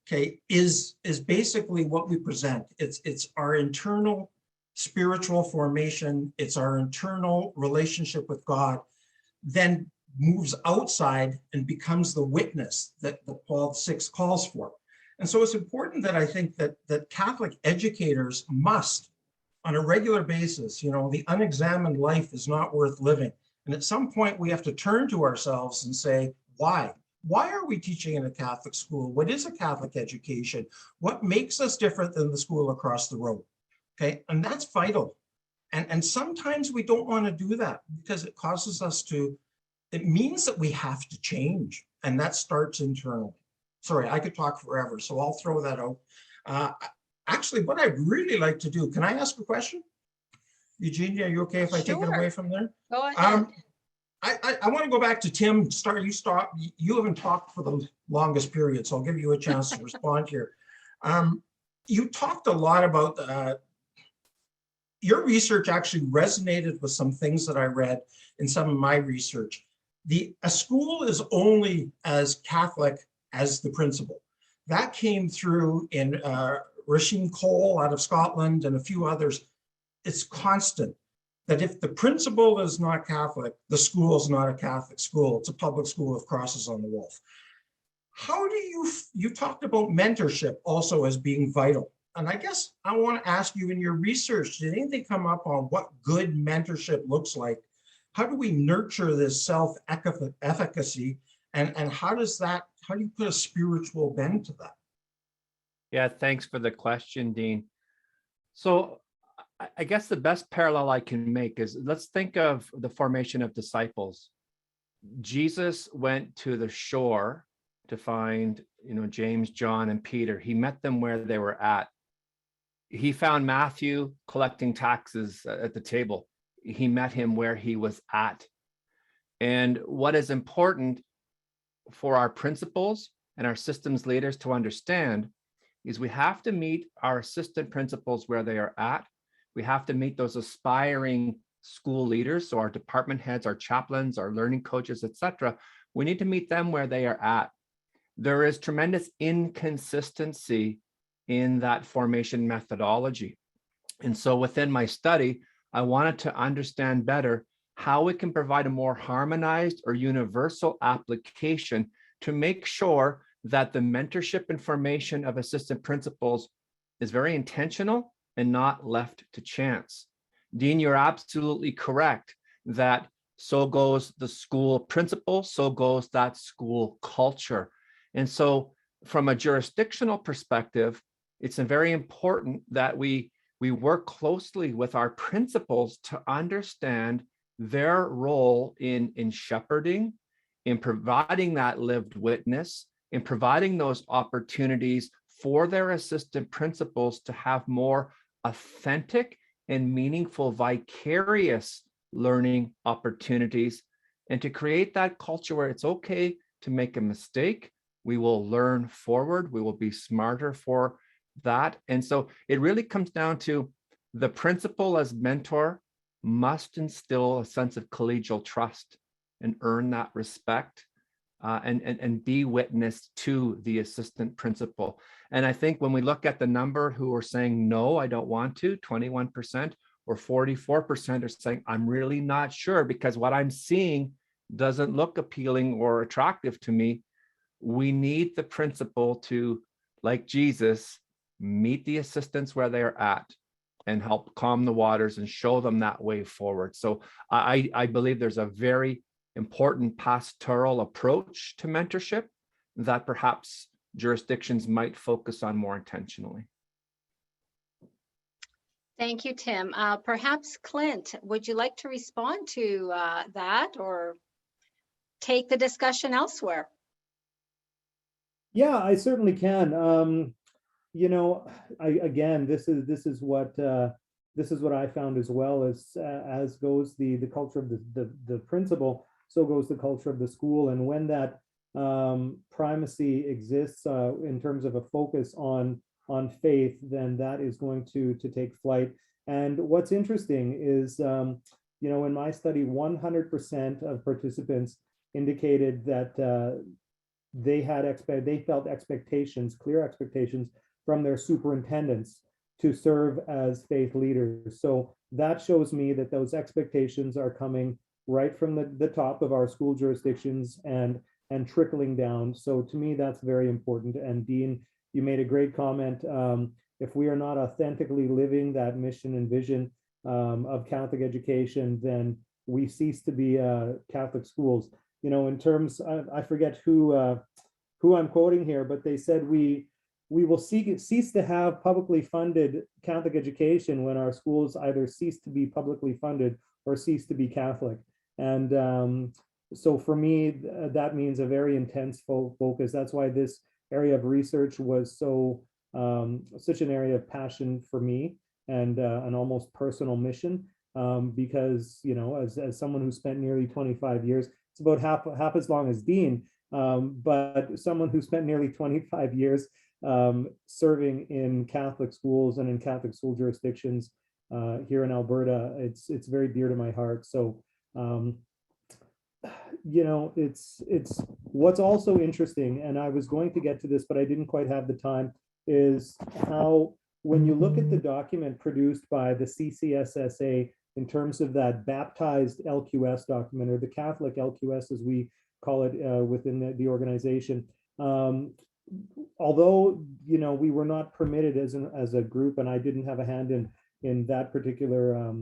okay, is basically what we present. It's our internal spiritual formation. It's our internal relationship with God, then moves outside and becomes the witness that Paul VI calls for. And so it's important that I think that Catholic educators must, on a regular basis, the unexamined life is not worth living. And at some point we have to turn to ourselves and say, why? Why are we teaching in a Catholic school? What is a Catholic education? What makes us different than the school across the road? Okay, and that's vital. And sometimes we don't want to do that because it causes us to, it means that we have to change, and that starts internally. Sorry, I could talk forever, so I'll throw that out. Actually, what I'd really like to do, can I ask a question? Eugenia, are you okay if I take it away from there? Go ahead. I want to go back to Tim. You haven't talked for the longest period, so I'll give you a chance to respond here. You talked a lot about your research actually resonated with some things that I read in some of my research. A school is only as Catholic as the principal. That came through in Rasheen Cole out of Scotland and a few others. It's constant that if the principal is not Catholic, the school is not a Catholic school. It's a public school with crosses on the walls. How do you talked about mentorship also as being vital. And I guess I want to ask you, in your research, did anything come up on what good mentorship looks like? How do we nurture this self-efficacy? And how do you put a spiritual bend to that? Yeah, thanks for the question, Dean. So I guess the best parallel I can make is, let's think of the formation of disciples. Jesus went to the shore to find, James, John, and Peter. He met them where they were at. He found Matthew collecting taxes at the table. He met him where he was at. And what is important for our principals and our systems leaders to understand is we have to meet our assistant principals where they are at. We have to meet those aspiring school leaders, so our department heads, our chaplains, our learning coaches, etc. We need to meet them where they are at. There is tremendous inconsistency in that formation methodology. And so within my study, I wanted to understand better how we can provide a more harmonized or universal application to make sure that the mentorship and formation of assistant principals is very intentional and not left to chance. Dean, you're absolutely correct that so goes the school principal, so goes that school culture. And so from a jurisdictional perspective, it's very important that we work closely with our principals to understand their role in shepherding, in providing that lived witness, in providing those opportunities for their assistant principals to have more authentic and meaningful vicarious learning opportunities, and to create that culture where it's okay to make a mistake. We will learn forward. We will be smarter for that. And so it really comes down to the principal as mentor must instill a sense of collegial trust and earn that respect and be witness to the assistant principal. And I think when we look at the number who are saying, no, I don't want to, 21% or 44% are saying, I'm really not sure because what I'm seeing doesn't look appealing or attractive to me. We need the principal to, like Jesus, meet the assistants where they're at and help calm the waters and show them that way forward. So I believe there's a very important pastoral approach to mentorship that perhaps jurisdictions might focus on more intentionally. Thank you, Tim. Perhaps Clint, would you like to respond to that or take the discussion elsewhere? Yeah, I certainly can. You know, again, this is what I found as well, as goes the culture of the principal, so goes the culture of the school. And when that primacy exists in terms of a focus on faith, then that is going to take flight. And what's interesting is, you know, in my study, 100% of participants indicated that they felt expectations, clear expectations from their superintendents to serve as faith leaders. So that shows me that those expectations are coming right from the top of our school jurisdictions and trickling down. So to me, that's very important. And Dean, you made a great comment. If we are not authentically living that mission and vision of Catholic education, then we cease to be Catholic schools. You know, in terms, I forget who I'm quoting here, but they said we will cease to have publicly funded Catholic education when our schools either cease to be publicly funded or cease to be Catholic. And so for me, that means a very intense focus. That's why this area of research was such an area of passion for me and an almost personal mission, because, you know, as someone who spent nearly 25 years, it's about half as long as Dean, but someone who spent nearly 25 years serving in Catholic schools and in Catholic school jurisdictions here in Alberta, it's very dear to my heart. So, you know, it's what's also interesting, and I was going to get to this, but I didn't quite have the time, is how when you look at the document produced by the CCSSA in terms of that baptized LQS document, or the Catholic LQS as we call it within the organization, although, you know, we were not permitted as a group, and I didn't have a hand in that particular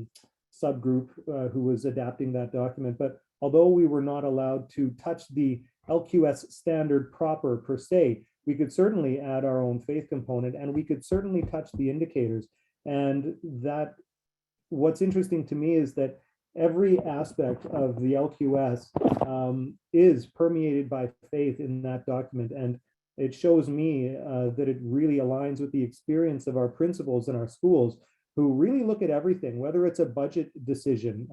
subgroup who was adapting that document, but although we were not allowed to touch the LQS standard proper per se, we could certainly add our own faith component, and we could certainly touch the indicators. And that, what's interesting to me is that every aspect of the LQS is permeated by faith in that document. And it shows me that it really aligns with the experience of our principals in our schools, who really look at everything, whether it's a budget decision.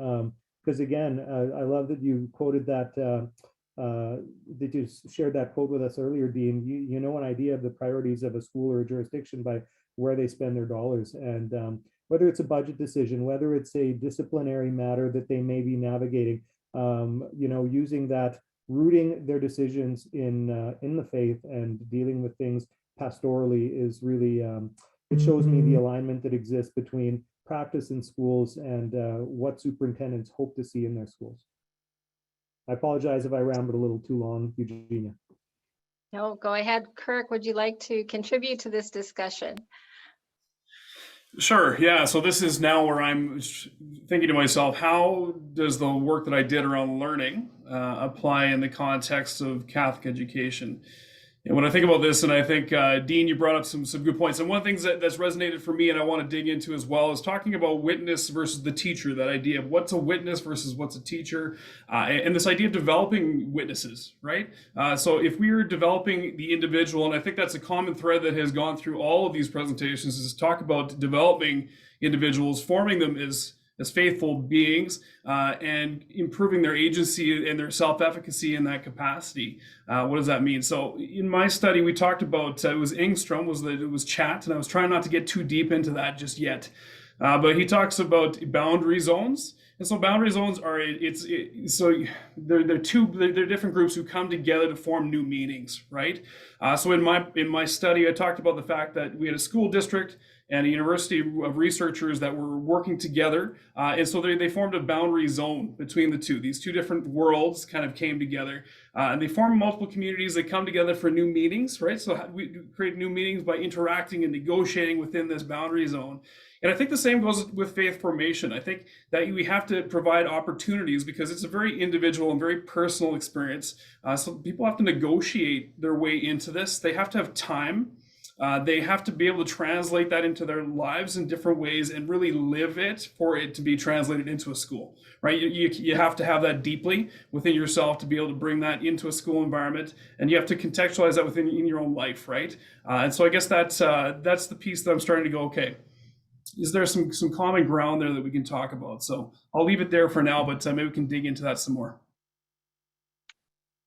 Because again, I love that you quoted that, that you shared that quote with us earlier, Dean. You know an idea of the priorities of a school or a jurisdiction by where they spend their dollars. And whether it's a budget decision, whether it's a disciplinary matter that they may be navigating, you know, using that, rooting their decisions in the faith and dealing with things pastorally is really, it shows me the alignment that exists between practice in schools and what superintendents hope to see in their schools. I apologize if I rambled a little too long, Eugenia. No, go ahead. Kirk, would you like to contribute to this discussion? Sure. Yeah. So this is now where I'm thinking to myself, how does the work that I did around learning apply in the context of Catholic education? And when I think about this, and I think, Dean, you brought up some good points. And one of the things that's resonated for me and I want to dig into as well is talking about witness versus the teacher, that idea of what's a witness versus what's a teacher, and this idea of developing witnesses, right? So if we are developing the individual, and I think that's a common thread that has gone through all of these presentations, is talk about developing individuals, forming them as faithful beings, and improving their agency and their self-efficacy in that capacity. What does that mean? So in my study, we talked about, it was Engstrom, it was chat, and I was trying not to get too deep into that just yet. But he talks about boundary zones. And so boundary zones are, they're different groups who come together to form new meanings, right? So in my study, I talked about the fact that we had a school district and a university of researchers that were working together. And so they formed a boundary zone between the two. These two different worlds kind of came together. And they formed multiple communities that come together for new meetings, right? So we create new meetings by interacting and negotiating within this boundary zone. And I think the same goes with faith formation. I think that we have to provide opportunities because it's a very individual and very personal experience. So people have to negotiate their way into this. They have to have time. They have to be able to translate that into their lives in different ways and really live it for it to be translated into a school, right? You have to have that deeply within yourself to be able to bring that into a school environment, and you have to contextualize that within your own life, right? And so I guess that's the piece that I'm starting to go, okay, is there some common ground there that we can talk about? So I'll leave it there for now, but maybe we can dig into that some more.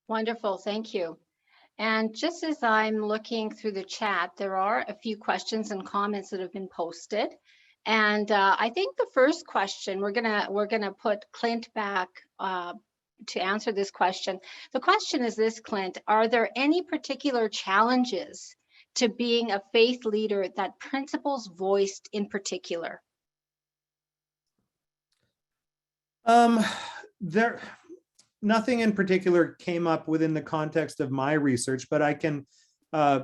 Wonderful, thank you. And just as I'm looking through the chat, there are a few questions and comments that have been posted. And I think the first question, we're gonna put Clint back to answer this question. The question is this, Clint: are there any particular challenges to being a faith leader that principals voiced in particular? Nothing in particular came up within the context of my research, but I can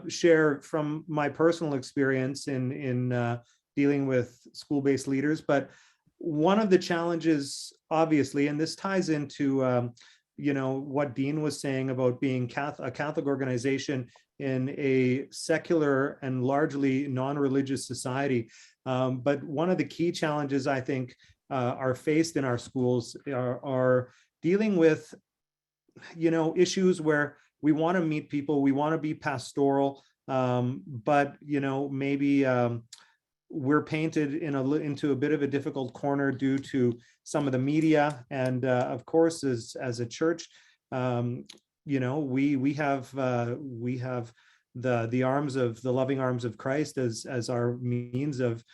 share from my personal experience in dealing with school-based leaders. But one of the challenges, obviously, and this ties into what Dean was saying about being a Catholic organization in a secular and largely non-religious society. But one of the key challenges I think are faced in our schools are dealing with, issues where we want to meet people, we want to be pastoral, but maybe we're painted into a bit of a difficult corner due to some of the media, and of course, as a church, we have the arms of the loving arms of Christ as our means of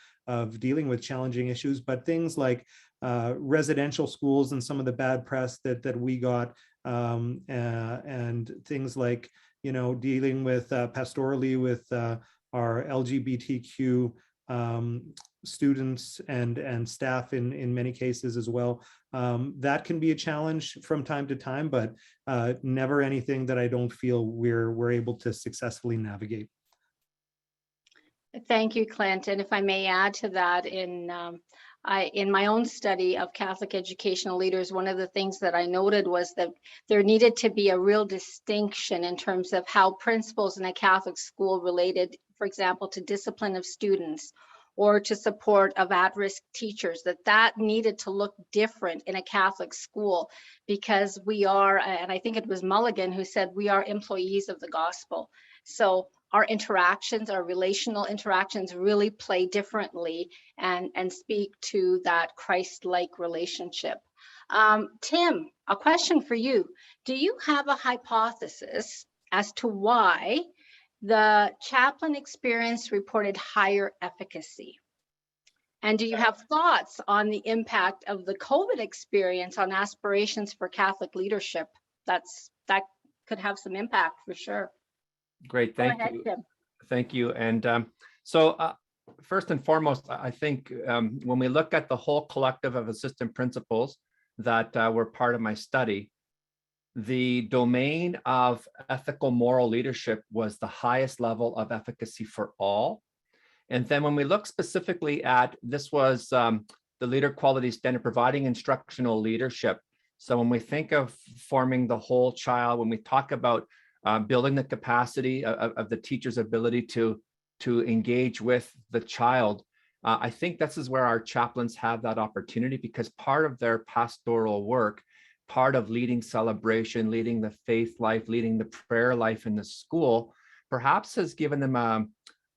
dealing with challenging issues, but things like residential schools and some of the bad press that we got, and things like dealing with pastorally with our LGBTQ students and staff in many cases as well. That can be a challenge from time to time, but never anything that I don't feel we're able to successfully navigate. Thank you, Clint. And if I may add to that, in my own study of Catholic educational leaders, one of the things that I noted was that there needed to be a real distinction in terms of how principals in a Catholic school related, for example, to discipline of students or to support of at-risk teachers, that needed to look different in a Catholic school, because we are, and I think it was Mulligan who said, we are employees of the gospel. So our interactions, our relational interactions really play differently and speak to that Christ-like relationship. Tim, a question for you. Do you have a hypothesis as to why the chaplain experience reported higher efficacy? And do you have thoughts on the impact of the COVID experience on aspirations for Catholic leadership? That could have some impact for sure. Great, thank you. Tim. Thank you. And so first and foremost, I think when we look at the whole collective of assistant principals that were part of my study, the domain of ethical moral leadership was the highest level of efficacy for all. And then when we look specifically at, this was the leader quality standard, providing instructional leadership. So when we think of forming the whole child, when we talk about building the capacity of the teacher's ability to engage with the child, I think this is where our chaplains have that opportunity, because part of their pastoral work, part of leading celebration, leading the faith life, leading the prayer life in the school, perhaps has given them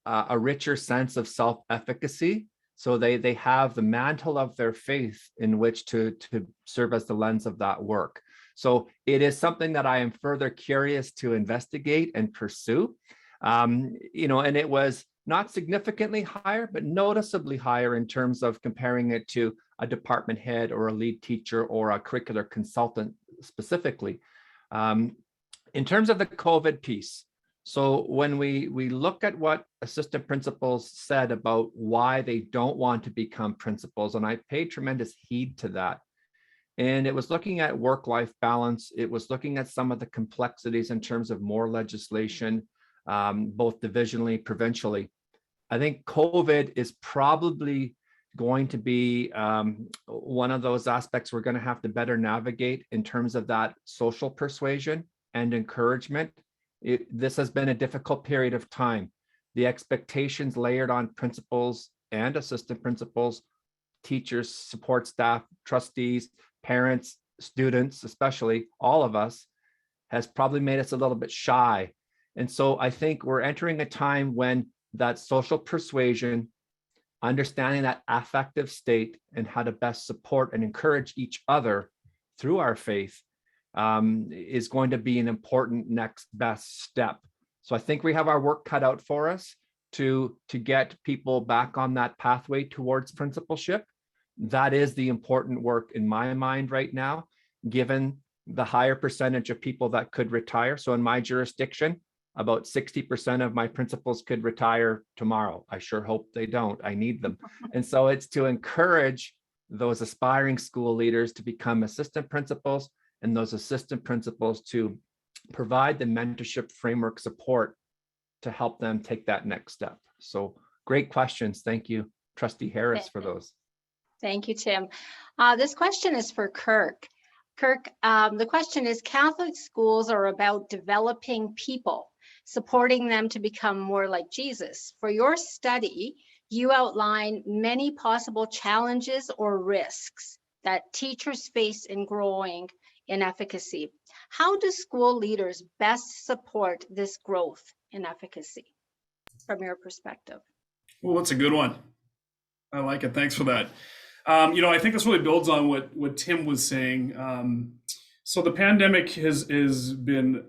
a richer sense of self-efficacy. So they have the mantle of their faith in which to serve as the lens of that work. So it is something that I am further curious to investigate and pursue. And it was not significantly higher, but noticeably higher in terms of comparing it to a department head or a lead teacher or a curricular consultant specifically. In terms of the COVID piece, So when we look at what assistant principals said about why they don't want to become principals, and I paid tremendous heed to that. And it was looking at work-life balance. It was looking at some of the complexities in terms of more legislation, both divisionally, provincially. I think COVID is probably going to be one of those aspects we're going to have to better navigate in terms of that social persuasion and encouragement. This has been a difficult period of time. The expectations layered on principals and assistant principals, teachers, support staff, trustees, parents, students, especially all of us, has probably made us a little bit shy. And so I think we're entering a time when that social persuasion, understanding that affective state and how to best support and encourage each other through our faith is going to be an important next best step. So I think we have our work cut out for us to get people back on that pathway towards principalship. That is the important work in my mind right now, given the higher percentage of people that could retire. So in my jurisdiction, about 60% of my principals could retire tomorrow. I sure hope they don't. I need them. And so it's to encourage those aspiring school leaders to become assistant principals and those assistant principals to provide the mentorship framework support to help them take that next step. So great questions. Thank you, Trustee Harris, for those. Thank you, Tim. This question is for Kirk. Kirk, the question is, Catholic schools are about developing people, supporting them to become more like Jesus. For your study, you outline many possible challenges or risks that teachers face in growing in efficacy. How do school leaders best support this growth in efficacy from your perspective? Well, that's a good one. I like it. Thanks for that. I think this really builds on what Tim was saying. So the pandemic has been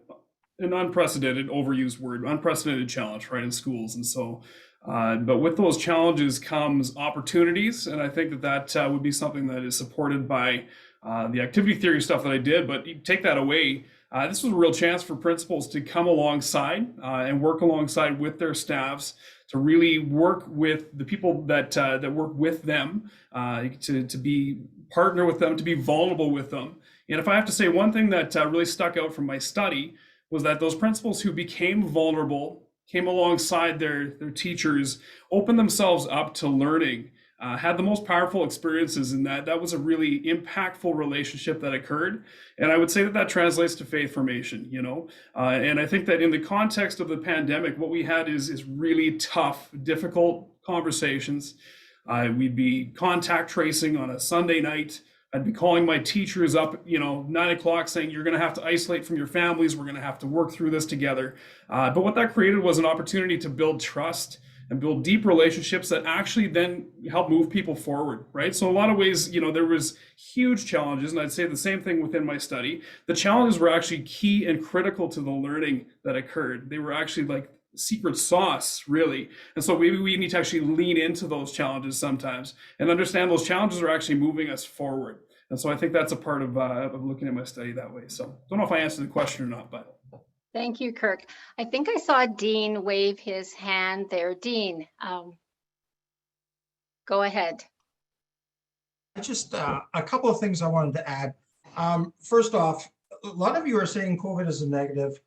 an unprecedented, overused word, unprecedented challenge, right, in schools. And so, but with those challenges comes opportunities. And I think that would be something that is supported by the activity theory stuff that I did. But you take that away, this was a real chance for principals to come alongside and work alongside with their staffs, to really work with the people that work with them, to be partner with them, to be vulnerable with them. And if I have to say one thing that really stuck out from my study was that those principals who became vulnerable, came alongside their teachers, opened themselves up to learning, had the most powerful experiences, and that was a really impactful relationship that occurred. And I would say that translates to faith formation, and I think that in the context of the pandemic, what we had is really tough, difficult conversations. We'd be contact tracing on a Sunday night. I'd be calling my teachers up, 9 o'clock, saying, you're going to have to isolate from your families. We're going to have to work through this together. But what that created was an opportunity to build trust and build deep relationships that actually then help move people forward, right? So in a lot of ways, there was huge challenges, and I'd say the same thing within my study. The challenges were actually key and critical to the learning that occurred. They were actually like secret sauce, really. And so maybe we need to actually lean into those challenges sometimes and understand those challenges are actually moving us forward. And so I think that's a part of looking at my study that way. So don't know if I answered the question or not, but. Thank you, Kirk. I think I saw Dean wave his hand there. Dean, go ahead. Just a couple of things I wanted to add. First off, a lot of you are saying COVID is a negative.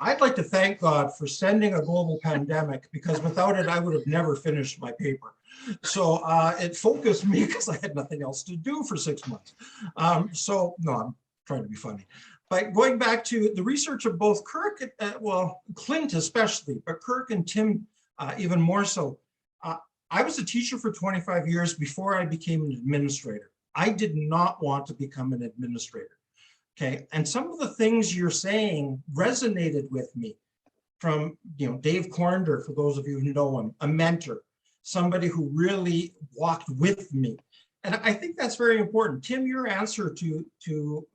I'd like to thank God for sending a global pandemic, because without it, I would have never finished my paper. So it focused me because I had nothing else to do for 6 months. No, I'm trying to be funny. But going back to the research of both Kirk, Clint especially, but Kirk and Tim even more so. I was a teacher for 25 years before I became an administrator. I did not want to become an administrator. Okay, and some of the things you're saying resonated with me from, Dave Cornder, for those of you who know him, a mentor, somebody who really walked with me. And I think that's very important. Tim, your answer to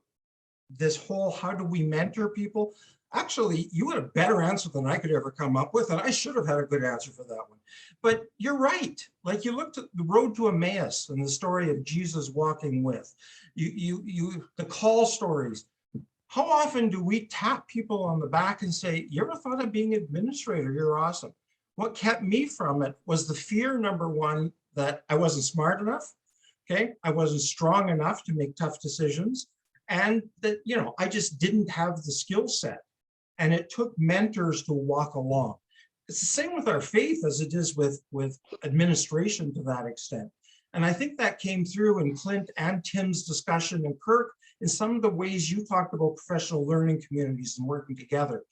this whole, how do we mentor people? Actually, you had a better answer than I could ever come up with, and I should have had a good answer for that one. But you're right. Like, you looked at the road to Emmaus and the story of Jesus walking with, the call stories. how often do we tap people on the back and say, you ever thought of being administrator? You're awesome. What kept me from it was the fear, number one, that I wasn't smart enough. Okay, I wasn't strong enough to make tough decisions, and that, you know, I just didn't have the skill set. And it took mentors to walk along. It's the same with our faith as it is with administration to that extent. And I think that came through in Clint and Tim's discussion, and Kirk, in some of the ways you talked about professional learning communities and working together.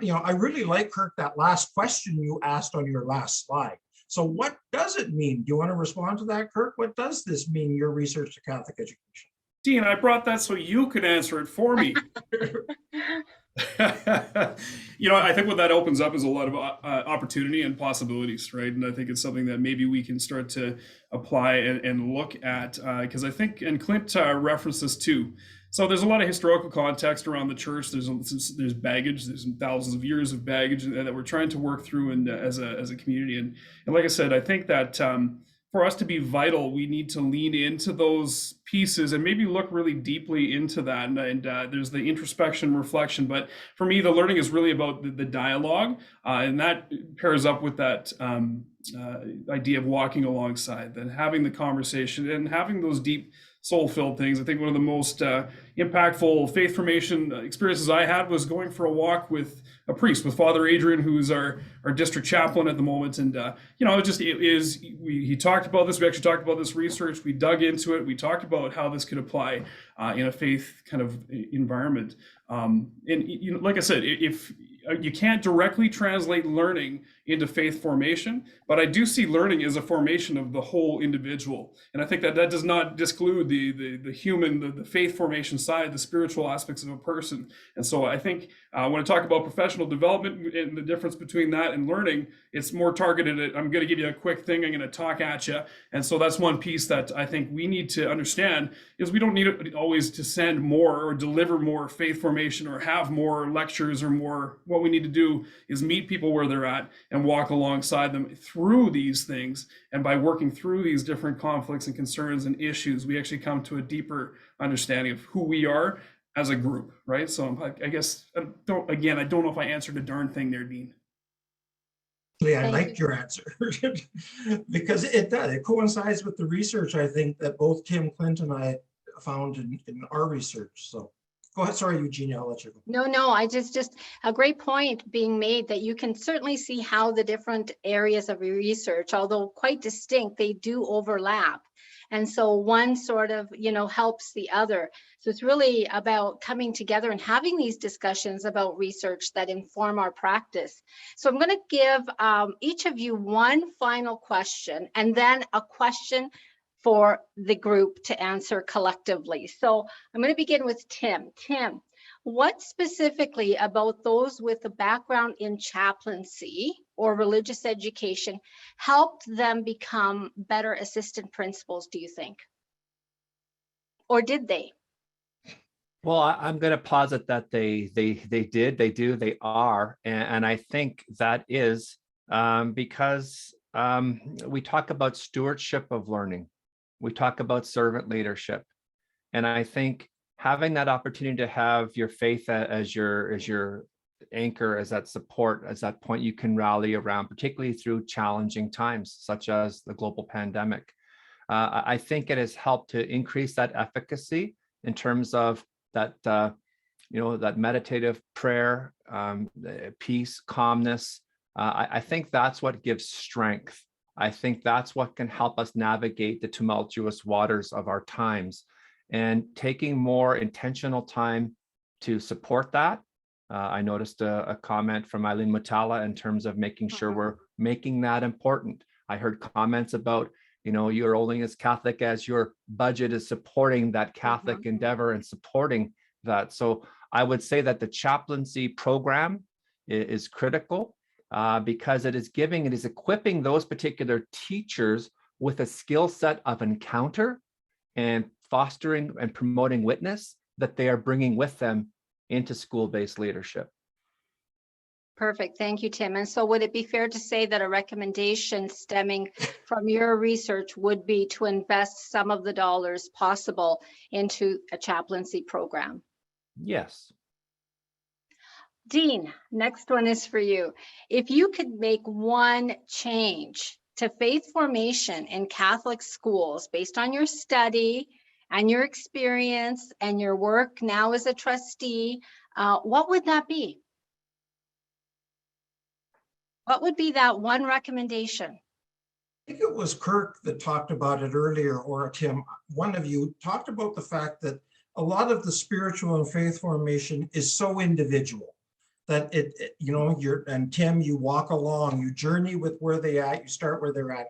You know, I really like, Kirk, that last question you asked on your last slide. So what does it mean? Do you want to respond to that, Kirk? What does this mean, your research to Catholic education? Dean, I brought that so you could answer it for me. You know, I think what that opens up is a lot of opportunity and possibilities, right? And I think it's something that maybe we can start to apply and look at, because I think, and Clint referenced this too. So there's a lot of historical context around the church. There's baggage. There's thousands of years of baggage that we're trying to work through, and as a community. And like I said, I think that for us to be vital, we need to lean into those pieces and maybe look really deeply into that. And there's the introspection, reflection. But for me, the learning is really about the dialogue, and that pairs up with that idea of walking alongside, then having the conversation and having those deep soul-filled things. I think one of the most impactful faith formation experiences I had was going for a walk with a priest, with Father Adrian, who's our district chaplain at the moment. And you know, he talked about this. We actually talked about this research. We dug into it. We talked about how this could apply in a faith kind of environment. And you know, like I said, if you can't directly translate learning into faith formation, but I do see learning as a formation of the whole individual. And I think that does not disclude the human, the faith formation side, the spiritual aspects of a person. And so I think when I talk about professional development and the difference between that and learning, it's more targeted at, I'm going to give you a quick thing, I'm going to talk at you. And so that's one piece that I think we need to understand, is we don't need always to send more or deliver more faith formation or have more lectures or more. What we need to do is meet people where they're at and walk alongside them through these things. And by working through these different conflicts and concerns and issues, we actually come to a deeper understanding of who we are as a group, right? So I guess, I don't know if I answered a darn thing there, Dean. I liked your answer because it does. It coincides with the research, I think, that both Tim, Clint, and I found in our research. So go ahead. Sorry, Eugenia, I'll let you go. No, I just a great point being made that you can certainly see how the different areas of research, although quite distinct, they do overlap. And so one sort of, you know, helps the other. So it's really about coming together and having these discussions about research that inform our practice. So I'm going to give each of you one final question and then a question for the group to answer collectively. So I'm going to begin with Tim. Tim, what specifically about those with a background in chaplaincy or religious education helped them become better assistant principals, do you think? Or did they? Well, I'm going to posit that they did, they do, they are. And I think that is because we talk about stewardship of learning. We talk about servant leadership. And I think having that opportunity to have your faith as your anchor, as that support, as that point you can rally around, particularly through challenging times, such as the global pandemic. I think it has helped to increase that efficacy in terms of that, that meditative prayer, peace, calmness. I think that's what gives strength. I think that's what can help us navigate the tumultuous waters of our times, and taking more intentional time to support that. I noticed a comment from Eileen Mutala in terms of making sure we're making that important. I heard comments about, you're only as Catholic as your budget is supporting that Catholic endeavor and supporting that. So I would say that the chaplaincy program is critical because it is equipping those particular teachers with a skill set of encounter and fostering and promoting witness that they are bringing with them into school-based leadership. Perfect. Thank you, Tim. And so would it be fair to say that a recommendation stemming from your research would be to invest some of the dollars possible into a chaplaincy program? Yes. Dean, next one is for you. If you could make one change to faith formation in Catholic schools based on your study and your experience and your work now as a trustee, what would that be? What would be that one recommendation? I think it was Kirk that talked about it earlier, or Tim, one of you talked about the fact that a lot of the spiritual and faith formation is so individual that you know, and Tim, you walk along, you journey with where they at, you start where they're at.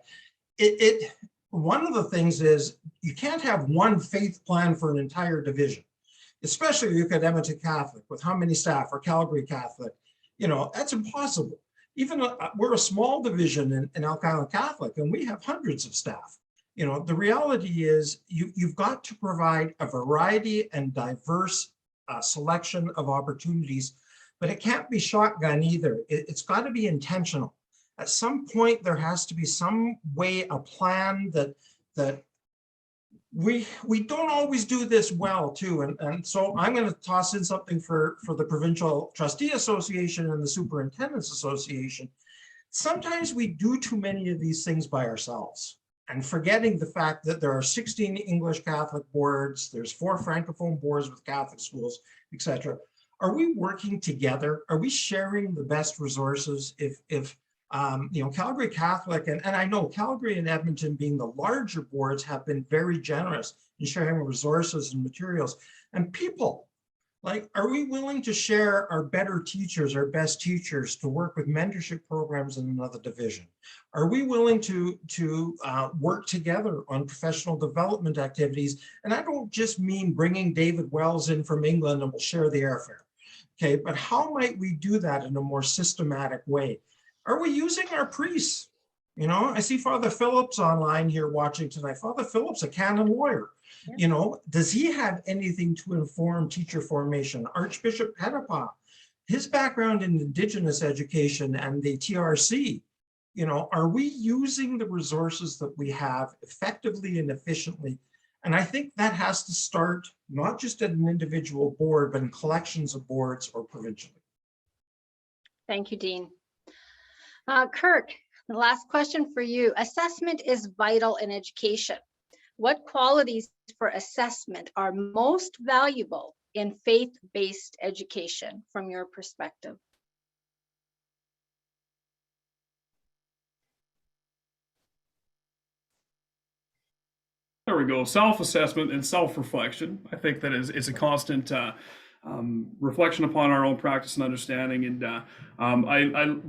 One of the things is you can't have one faith plan for an entire division, especially if you look at Edmonton Catholic with how many staff, or Calgary Catholic, you know, that's impossible. Even we're a small division in Elk Island Catholic, and we have hundreds of staff. You know, the reality is you've got to provide a variety and diverse selection of opportunities, but it can't be shotgun either. It's got to be intentional. At some point, there has to be some way, a plan that we don't always do this well too. And so I'm going to toss in something for the Provincial Trustee Association and the Superintendents Association. Sometimes we do too many of these things by ourselves, and forgetting the fact that there are 16 English Catholic boards, there's 4 Francophone boards with Catholic schools, etc. Are we working together? Are we sharing the best resources? If you know, Calgary Catholic, and I know Calgary and Edmonton being the larger boards have been very generous in sharing resources and materials. And people, like, are we willing to share our better teachers, our best teachers, to work with mentorship programs in another division? Are we willing to work together on professional development activities? And I don't just mean bringing David Wells in from England and we'll share the airfare. Okay, but how might we do that in a more systematic way? Are we using our priests? You know, I see Father Phillips online here watching tonight. Father Phillips, a canon lawyer. Yeah. You know, does he have anything to inform teacher formation? Archbishop Pedagogy, his background in Indigenous education and the TRC, you know, are we using the resources that we have effectively and efficiently? And I think that has to start not just at an individual board, but in collections of boards or provincially. Thank you, Dean. Kirk, the last question for you. Assessment is vital in education. What qualities for assessment are most valuable in faith-based education from your perspective? There we go. Self-assessment and self-reflection. I think that is a constant reflection upon our own practice and understanding, and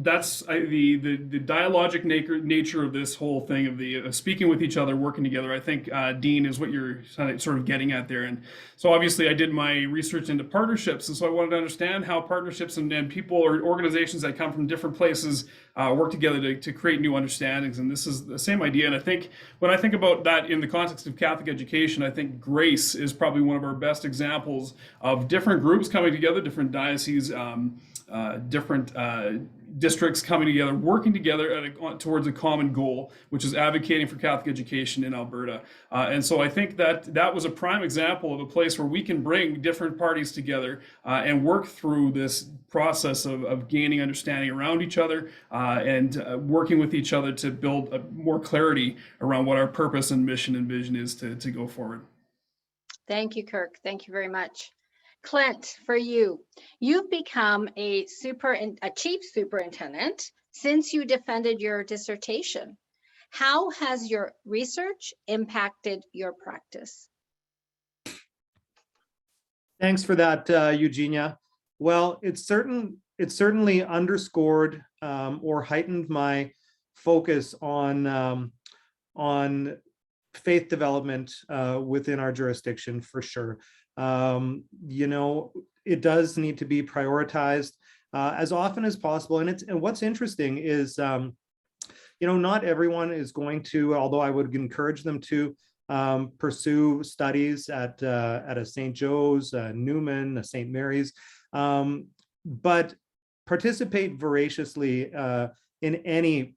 that's the dialogic nature of this whole thing of the speaking with each other, working together. I think Dean is what you're sort of getting at there. And so obviously I did my research into partnerships, and so I wanted to understand how partnerships and people or organizations that come from different places work together to create new understandings. And this is the same idea. And I think when I think about that in the context of Catholic education, I think Grace is probably one of our best examples of different groups coming together, different dioceses, different districts coming together, working together towards a common goal, which is advocating for Catholic education in Alberta. And so I think that was a prime example of a place where we can bring different parties together and work through this process of gaining understanding around each other and working with each other to build more clarity around what our purpose and mission and vision is to go forward. Thank you, Kirk. Thank you very much. Clint, for you, you've become a chief superintendent since you defended your dissertation. How has your research impacted your practice? Thanks for that, Eugenia. Well, it certainly underscored or heightened my focus on faith development within our jurisdiction, for sure. You know, it does need to be prioritized as often as possible. And what's interesting is, you know, not everyone is going to, although I would encourage them to pursue studies at a St. Joe's, Newman, a St. Mary's, but participate voraciously in any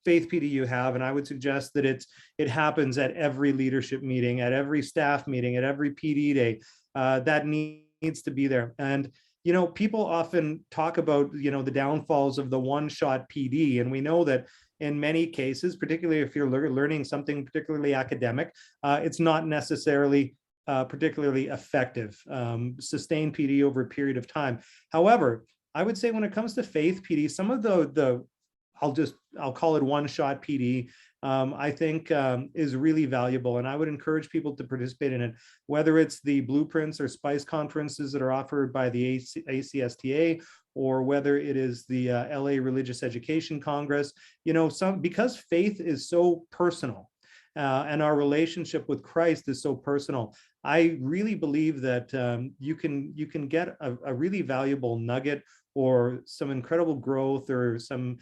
faith PD you have. And I would suggest that it happens at every leadership meeting, at every staff meeting, at every PD day. That need needs to be there. And you know, people often talk about, you know, the downfalls of the one-shot PD, and we know that in many cases, particularly if you're learning something particularly academic, it's not necessarily particularly effective. Sustained PD over a period of time. However, I would say when it comes to faith PD, some of the I'll call it one-shot PD, I think is really valuable, and I would encourage people to participate in it, whether it's the blueprints or SPICE conferences that are offered by the ACSTA, or whether it is the LA Religious Education Congress. You know, because faith is so personal, and our relationship with Christ is so personal, I really believe that you can get a really valuable nugget or some incredible growth or some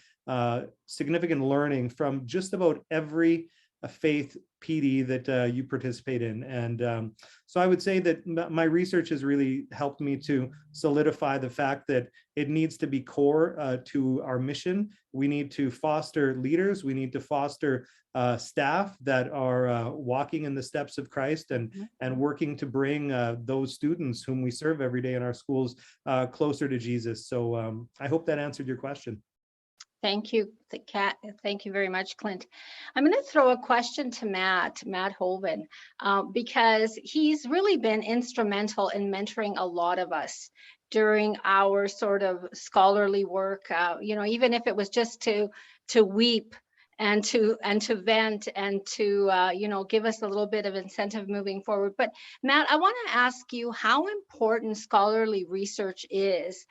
significant learning from just about every faith PD that you participate in. And so I would say that my research has really helped me to solidify the fact that it needs to be core to our mission. We need to foster leaders. We need to foster staff that are walking in the steps of Christ and working to bring those students whom we serve every day in our schools closer to Jesus. So I hope that answered your question. Thank you, Kat. Thank you very much, Clint. I'm going to throw a question to Matt Hoven, because he's really been instrumental in mentoring a lot of us during our sort of scholarly work. You know, even if it was just to weep and to vent and to you know, give us a little bit of incentive moving forward. But Matt, I want to ask you how important scholarly research is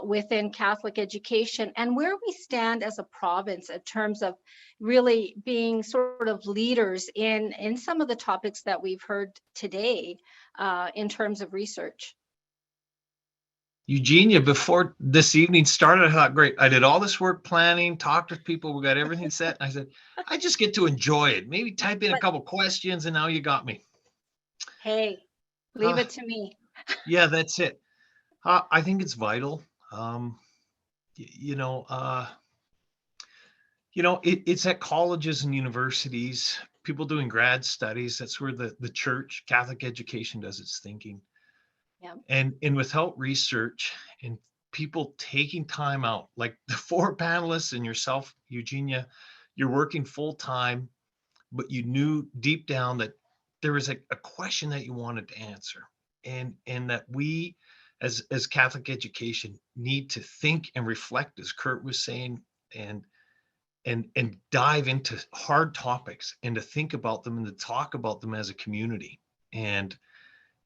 within Catholic education, and where we stand as a province in terms of really being sort of leaders in some of the topics that we've heard today in terms of research. Eugenia, before this evening started, I thought, great, I did all this work planning, talked to people, we got everything set. And I said, I just get to enjoy it. Maybe type in a couple questions, and now you got me. Hey, leave it to me. Yeah, that's it. I think it's vital. It's at colleges and universities, people doing grad studies. That's where the church, Catholic education, does its thinking. Yeah. And without research and people taking time out, like the 4 panelists and yourself, Eugenia, you're working full time, but you knew deep down that there was a question that you wanted to answer, and that we as Catholic education need to think and reflect, as Kurt was saying, and dive into hard topics and to think about them and to talk about them as a community. And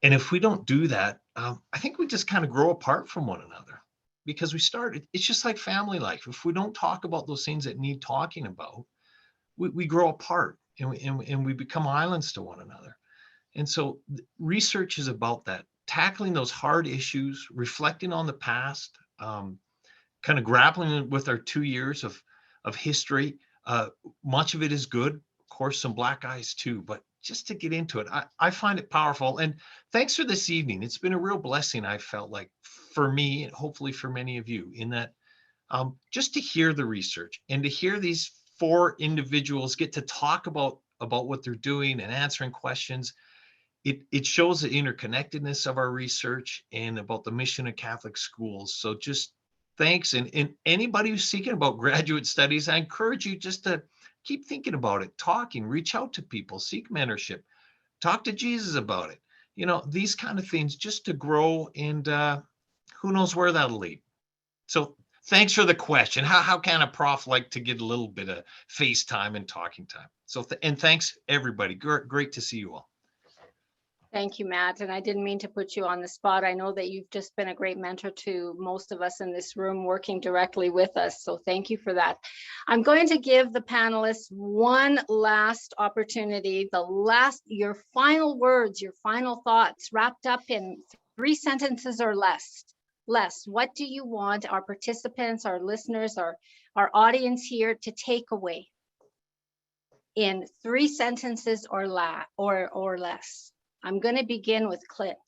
if we don't do that, I think we just kind of grow apart from one another, because it's just like family life. If we don't talk about those things that need talking about, we grow apart and we become islands to one another. And so research is about that, tackling those hard issues, reflecting on the past, kind of grappling with our 2 years of history. Much of it is good, of course, some black eyes too, but just to get into it, I find it powerful. And thanks for this evening. It's been a real blessing, I felt like, for me, and hopefully for many of you, in that just to hear the research and to hear these 4 individuals get to talk about what they're doing and answering questions. It shows the interconnectedness of our research and about the mission of Catholic schools. So just thanks. And anybody who's seeking about graduate studies, I encourage you just to keep thinking about it, reach out to people, seek mentorship, talk to Jesus about it. You know, these kind of things, just to grow, and who knows where that'll lead. So thanks for the question. How can a prof like to get a little bit of FaceTime and talking time? So, and thanks everybody. Great to see you all. Thank you, Matt. And I didn't mean to put you on the spot. I know that you've just been a great mentor to most of us in this room working directly with us. So thank you for that. I'm going to give the panelists one last opportunity, your final words, your final thoughts wrapped up in 3 sentences or less. What do you want our participants, our listeners, our audience here to take away in 3 sentences or less? I'm going to begin with Clint.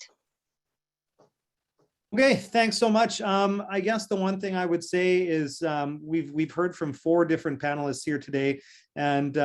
Okay, thanks so much. I guess the one thing I would say is we've heard from 4 different panelists here today, and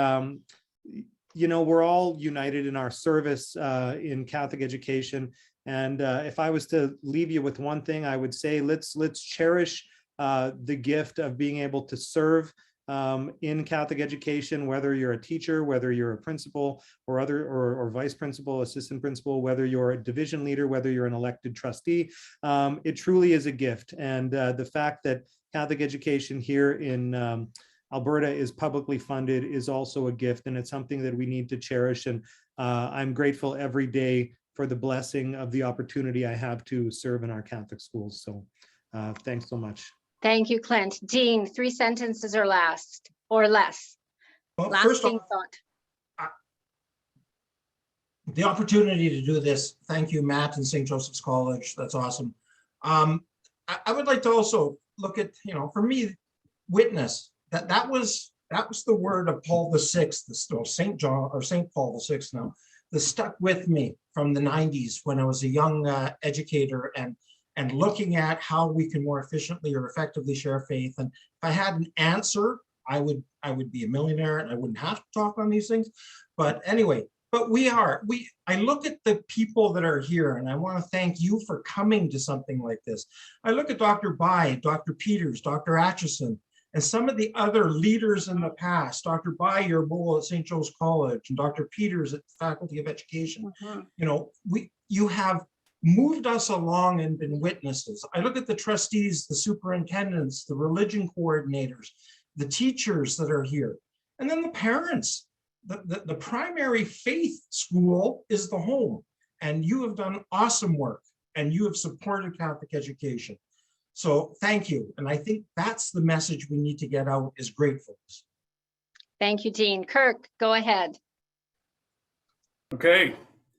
you know, we're all united in our service in Catholic education, And if I was to leave you with one thing, I would say let's cherish the gift of being able to serve in Catholic education, whether you're a teacher, whether you're a principal or vice principal, assistant principal, whether you're a division leader, whether you're an elected trustee. It truly is a gift. And the fact that Catholic education here in Alberta is publicly funded is also a gift, and it's something that we need to cherish. And I'm grateful every day for the blessing of the opportunity I have to serve in our Catholic schools. So thanks so much. Thank you, Clint. Dean, 3 sentences or less. Well, first Lasting off, thought. the opportunity to do this. Thank you, Matt and St. Joseph's College. That's awesome. I would like to also look at, for me, witness. That was the word of Paul VI, St. John or St. Paul VI now, that stuck with me from the 90s when I was a young educator and looking at how we can more efficiently or effectively share faith. And if I had an answer, I would be a millionaire and I wouldn't have to talk on these things. But anyway, I look at the people that are here, and I want to thank you for coming to something like this. I look at Dr. Bai, Dr. Peters, Dr. Atchison, and some of the other leaders in the past, Dr. Bai, your role at St. Joe's College, and Dr. Peters at the Faculty of Education. You have moved us along and been witnesses. I look at the trustees, the superintendents, the religion coordinators, the teachers that are here, and then the parents. The primary faith school is the home, and you have done awesome work, and you have supported Catholic education. So thank you. And I think that's the message we need to get out, is gratefulness. Thank you, Dean. Kirk, go ahead. Okay.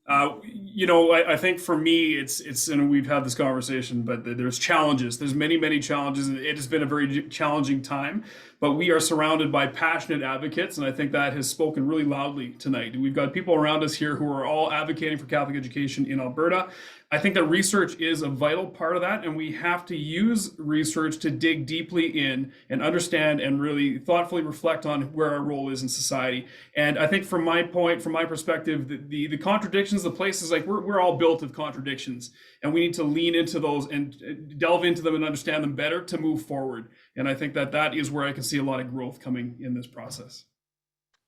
I think for me, it's, and we've had this conversation, but there's challenges. There's many challenges. It has been a very challenging time, but we are surrounded by passionate advocates. And I think that has spoken really loudly tonight. We've got people around us here who are all advocating for Catholic education in Alberta. I think that research is a vital part of that, and we have to use research to dig deeply in and understand and really thoughtfully reflect on where our role is in society. And I think from my perspective, the contradictions, the places, like we're all built of contradictions, and we need to lean into those and delve into them and understand them better to move forward. And I think that is where I can see a lot of growth coming in this process.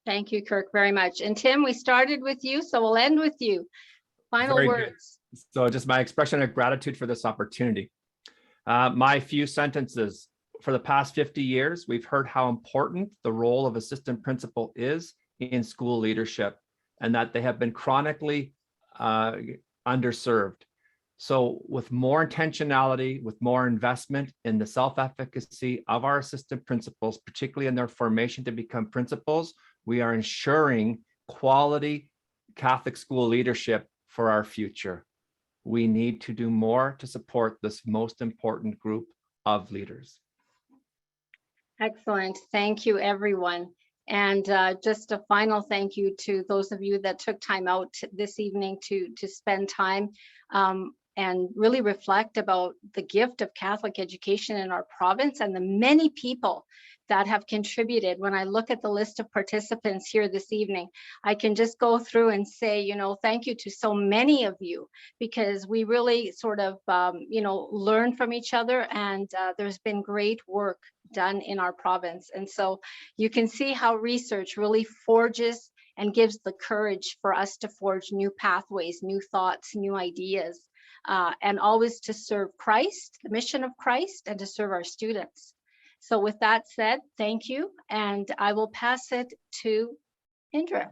Thank you, Kirk, very much. And Tim, we started with you, so we'll end with you. Final Very words. good. So just my expression of gratitude for this opportunity. My few sentences. For the past 50 years, we've heard how important the role of assistant principal is in school leadership, and that they have been chronically underserved. So with more intentionality, with more investment in the self-efficacy of our assistant principals, particularly in their formation to become principals, we are ensuring quality Catholic school leadership for our future. We need to do more to support this most important group of leaders. Excellent. Thank you, everyone. And just a final thank you to those of you that took time out this evening to spend time and really reflect about the gift of Catholic education in our province and the many people that have contributed. When I look at the list of participants here this evening, I can just go through and say, thank you to so many of you, because we really sort of, learn from each other, and there's been great work done in our province. And so you can see how research really forges and gives the courage for us to forge new pathways, new thoughts, new ideas, and always to serve Christ, the mission of Christ, and to serve our students. So with that said, thank you, and I will pass it to Indra.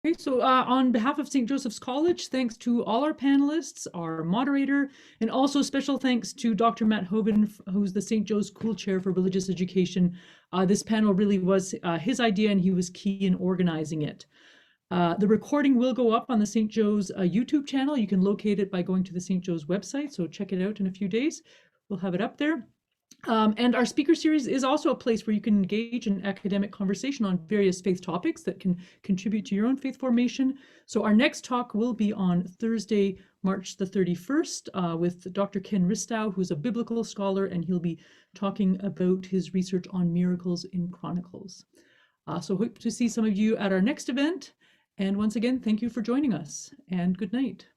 Okay, so on behalf of St. Joseph's College, thanks to all our panelists, our moderator, and also special thanks to Dr. Matt Hoban, who's the St. Joe's Co-Chair for Religious Education. This panel really was his idea, and he was key in organizing it. The recording will go up on the St. Joe's YouTube channel. You can locate it by going to the St. Joe's website, so check it out in a few days. We'll have it up there. And our speaker series is also a place where you can engage in academic conversation on various faith topics that can contribute to your own faith formation. So our next talk will be on Thursday, March the 31st, with Dr. Ken Ristow, who's a biblical scholar, and he'll be talking about his research on miracles in Chronicles. So hope to see some of you at our next event. And once again, thank you for joining us, and good night.